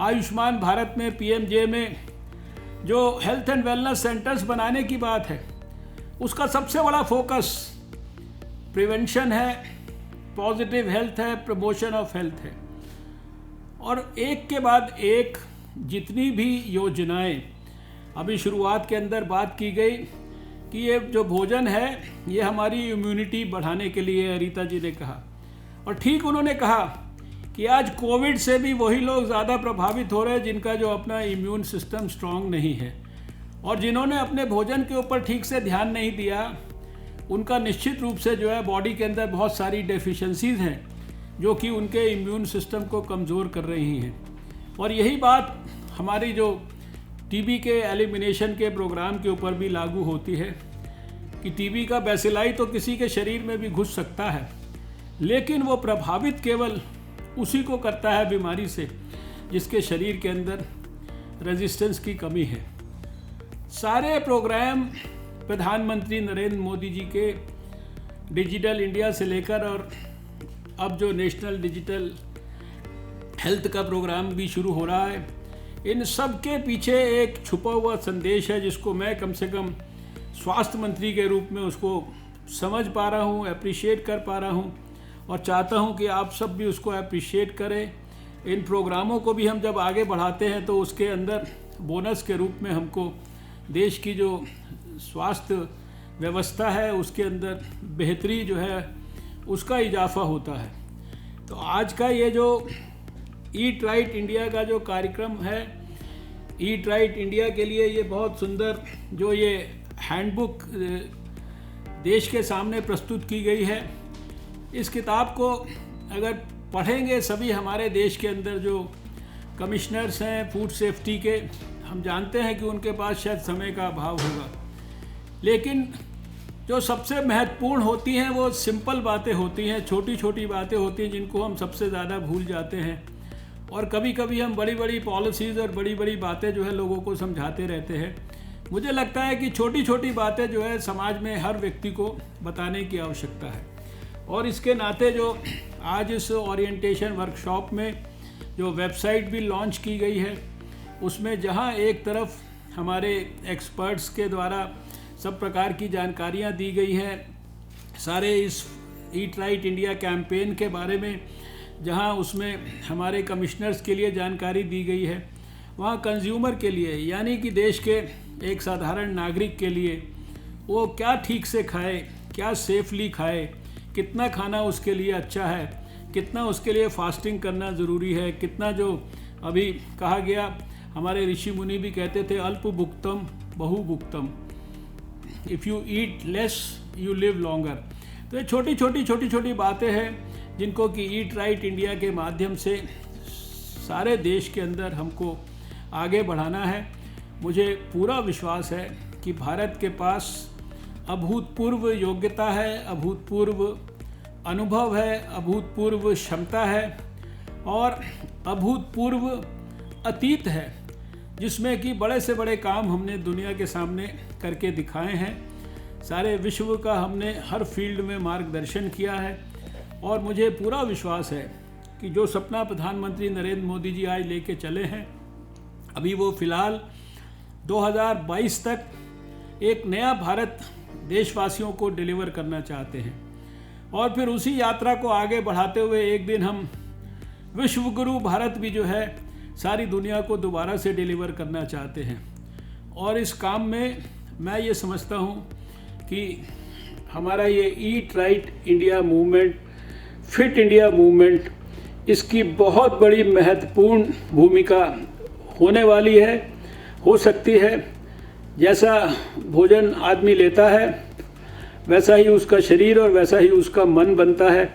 आयुष्मान भारत में पीएमजे में जो हेल्थ एंड वेलनेस सेंटर्स बनाने की बात है, उसका सबसे बड़ा फोकस प्रिवेंशन है, पॉजिटिव हेल्थ है, प्रमोशन ऑफ हेल्थ है। और एक के बाद एक जितनी भी योजनाएं अभी शुरुआत के अंदर बात की गई कि ये जो भोजन है ये हमारी इम्यूनिटी बढ़ाने के लिए है, रीता जी ने कहा। और ठीक उन्होंने कहा कि आज कोविड से भी वही लोग ज़्यादा प्रभावित हो रहे हैं जिनका जो अपना इम्यून सिस्टम स्ट्रांग नहीं है, और जिन्होंने अपने भोजन के ऊपर ठीक से ध्यान नहीं दिया, उनका निश्चित रूप से जो है बॉडी के अंदर बहुत सारी डेफिशिएंसीज हैं जो कि उनके इम्यून सिस्टम को कमज़ोर कर रही हैं। और यही बात हमारी जो टीबी के एलिमिनेशन के प्रोग्राम के ऊपर भी लागू होती है कि टीबी का बैसिलाई तो किसी के शरीर में भी घुस सकता है, लेकिन वो प्रभावित केवल उसी को करता है बीमारी से जिसके शरीर के अंदर रेजिस्टेंस की कमी है। सारे प्रोग्राम प्रधानमंत्री नरेंद्र मोदी जी के डिजिटल इंडिया से लेकर और अब जो नेशनल डिजिटल हेल्थ का प्रोग्राम भी शुरू हो रहा है, इन सब के पीछे एक छुपा हुआ संदेश है जिसको मैं कम से कम स्वास्थ्य मंत्री के रूप में उसको समझ पा रहा हूँ, अप्रिशिएट कर पा रहा हूँ, और चाहता हूँ कि आप सब भी उसको अप्रिशिएट करें। इन प्रोग्रामों को भी हम जब आगे बढ़ाते हैं तो उसके अंदर बोनस के रूप में हमको देश की जो स्वास्थ्य व्यवस्था है उसके अंदर बेहतरी जो है उसका इजाफा होता है। तो आज का ये जो ईट राइट इंडिया का जो कार्यक्रम है, ईट राइट इंडिया के लिए ये बहुत सुंदर जो ये हैंडबुक देश के सामने प्रस्तुत की गई है, इस किताब को अगर पढ़ेंगे सभी हमारे देश के अंदर जो कमिश्नर्स हैं फूड सेफ्टी के, हम जानते हैं कि उनके पास शायद समय का अभाव होगा, लेकिन जो सबसे महत्वपूर्ण होती हैं वो सिंपल बातें होती हैं, छोटी छोटी बातें होती हैं जिनको हम सबसे ज़्यादा भूल जाते हैं। और कभी कभी हम बड़ी बड़ी पॉलिसीज़ और बड़ी बड़ी बातें जो है लोगों को समझाते रहते हैं। मुझे लगता है कि छोटी छोटी बातें जो है समाज में हर व्यक्ति को बताने की आवश्यकता है। और इसके नाते जो आज इस ओरिएंटेशन वर्कशॉप में जो वेबसाइट भी लॉन्च की गई है, उसमें जहां एक तरफ हमारे एक्सपर्ट्स के द्वारा सब प्रकार की जानकारियां दी गई हैं सारे इस ईट राइट इंडिया कैंपेन के बारे में, जहां उसमें हमारे कमिश्नर्स के लिए जानकारी दी गई है, वहां कंज्यूमर के लिए यानी कि देश के एक साधारण नागरिक के लिए वो क्या ठीक से खाए, क्या सेफली खाए, कितना खाना उसके लिए अच्छा है, कितना उसके लिए फास्टिंग करना ज़रूरी है, कितना जो अभी कहा गया हमारे ऋषि मुनि भी कहते थे अल्प भुक्तम बहु भुक्तम, if you eat less you live longer. तो ये छोटी छोटी बातें हैं जिनको कि ईट राइट इंडिया के माध्यम से सारे देश के अंदर हमको आगे बढ़ाना है। मुझे पूरा विश्वास है कि भारत के पास अभूतपूर्व योग्यता है, अभूतपूर्व अनुभव है, अभूतपूर्व क्षमता है और अभूतपूर्व अतीत है, जिसमें कि बड़े से बड़े काम हमने दुनिया के सामने करके दिखाए हैं। सारे विश्व का हमने हर फील्ड में मार्गदर्शन किया है और मुझे पूरा विश्वास है कि जो सपना प्रधानमंत्री नरेंद्र मोदी जी आज लेके चले हैं, अभी वो फ़िलहाल 2022 तक एक नया भारत देशवासियों को डिलीवर करना चाहते हैं और फिर उसी यात्रा को आगे बढ़ाते हुए एक दिन हम विश्व गुरु भारत भी जो है सारी दुनिया को दोबारा से डिलीवर करना चाहते हैं। और इस काम में मैं ये समझता हूँ कि हमारा ये eat right India movement, fit India movement, इसकी बहुत बड़ी महत्वपूर्ण भूमिका होने वाली है, हो सकती है। जैसा भोजन आदमी लेता है वैसा ही उसका शरीर और वैसा ही उसका मन बनता है,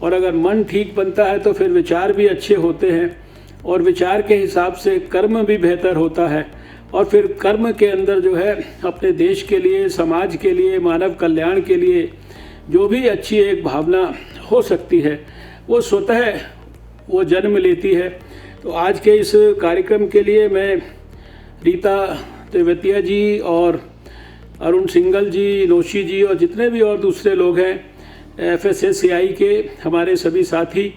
और अगर मन ठीक बनता है तो फिर विचार भी अच्छे होते हैं और विचार के हिसाब से कर्म भी बेहतर होता है, और फिर कर्म के अंदर जो है अपने देश के लिए, समाज के लिए, मानव कल्याण के लिए जो भी अच्छी एक भावना हो सकती है वो स्वतः वो जन्म लेती है। तो आज के इस कार्यक्रम के लिए मैं रीता तेवतिया जी और अरुण सिंगल जी, नोशी जी और जितने भी और दूसरे लोग हैं FSSAI के हमारे सभी साथी,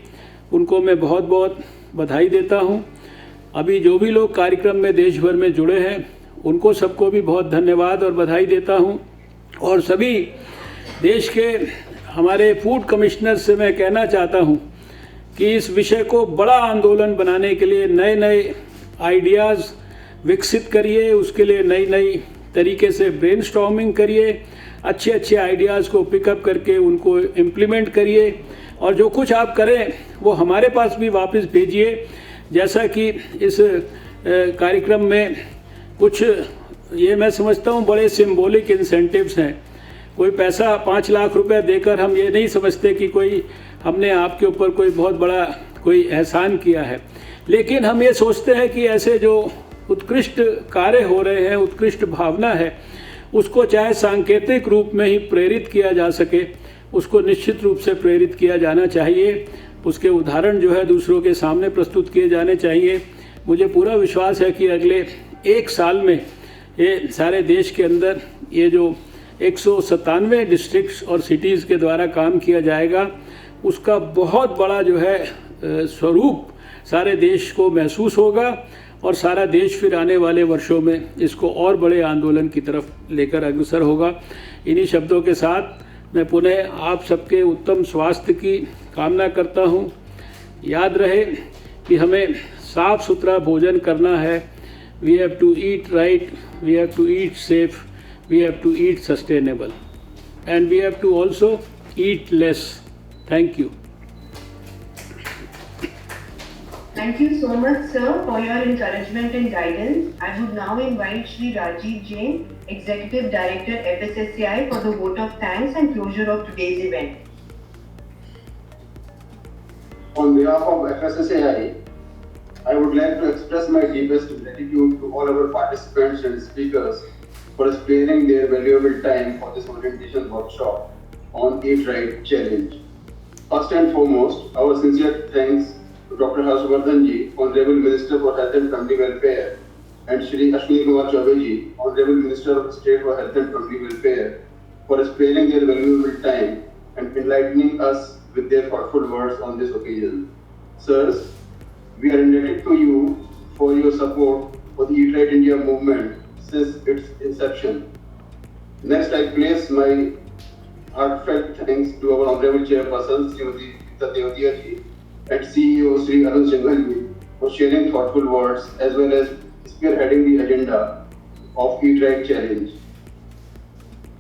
उनको मैं बहुत बहुत बधाई देता हूं। अभी जो भी लोग कार्यक्रम में देश भर में जुड़े हैं उनको सबको भी बहुत धन्यवाद और बधाई देता हूं। और सभी देश के हमारे फूड कमिश्नर से मैं कहना चाहता हूं कि इस विषय को बड़ा आंदोलन बनाने के लिए नए नए आइडियाज़ विकसित करिए, उसके लिए नई नई तरीके से ब्रेनस्टॉर्मिंग करिए, अच्छे अच्छे आइडियाज़ को पिकअप करके उनको इम्प्लीमेंट करिए, और जो कुछ आप करें वो हमारे पास भी वापस भेजिए। जैसा कि इस कार्यक्रम में कुछ ये मैं समझता हूँ बड़े सिंबॉलिक इंसेंटिव्स हैं। कोई पैसा 5 लाख रुपए देकर हम ये नहीं समझते कि कोई हमने आपके ऊपर कोई बहुत बड़ा कोई एहसान किया है, लेकिन हम ये सोचते हैं कि ऐसे जो उत्कृष्ट कार्य हो रहे हैं, उत्कृष्ट भावना है, उसको चाहे सांकेतिक रूप में ही प्रेरित किया जा सके, उसको निश्चित रूप से प्रेरित किया जाना चाहिए। उसके उदाहरण जो है दूसरों के सामने प्रस्तुत किए जाने चाहिए। मुझे पूरा विश्वास है कि अगले 1 साल में ये सारे देश के अंदर ये जो 197 डिस्ट्रिक्ट्स और सिटीज़ के द्वारा काम किया जाएगा, उसका बहुत बड़ा जो है स्वरूप सारे देश को महसूस होगा, और सारा देश फिर आने वाले वर्षों में इसको और बड़े आंदोलन की तरफ लेकर अग्रसर होगा। इन्हीं शब्दों के साथ मैं पुनः आप सबके उत्तम स्वास्थ्य की कामना करता हूँ। याद रहे कि हमें साफ सुथरा भोजन करना है। We have to eat right, we have to eat safe, we have to eat sustainable, and we have to also eat less. Thank you. Thank you so much, sir, for your encouragement and guidance. I would now invite Shri Rajiv Jain, Executive Director, FSSAI, for the vote of thanks and closure of today's event. On behalf of FSSAI, I would like to express my deepest gratitude to all our participants and speakers for sparing their valuable time for this orientation workshop on Eat Right Challenge. First and foremost, our sincere thanks to Dr. Harshvardhan Ji, Honorable Minister for Health and Family Welfare, and Shri Ashwini Kumar Chaubey Ji, Honorable Minister of State for Health and Family Welfare, for sparing their valuable time and enlightening us with their thoughtful words on this occasion. Sirs, we are indebted to you for your support for the Eat Right India movement since its inception. Next, I place my heartfelt thanks to our Honorable Chairperson, Srimati Ritha Teotia Ji, and CEO Sri Arun Singhal Ji for sharing thoughtful words as well as spearheading the agenda of Eat Right Challenge.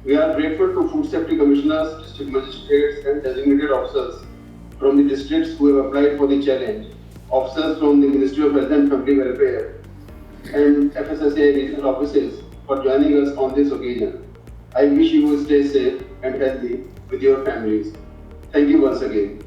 We are grateful to Food Safety Commissioners, District Magistrates and designated officers from the districts who have applied for the challenge, officers from the Ministry of Health and Family Welfare, and FSSAI regional offices for joining us on this occasion. I wish you will stay safe and healthy with your families. Thank you once again.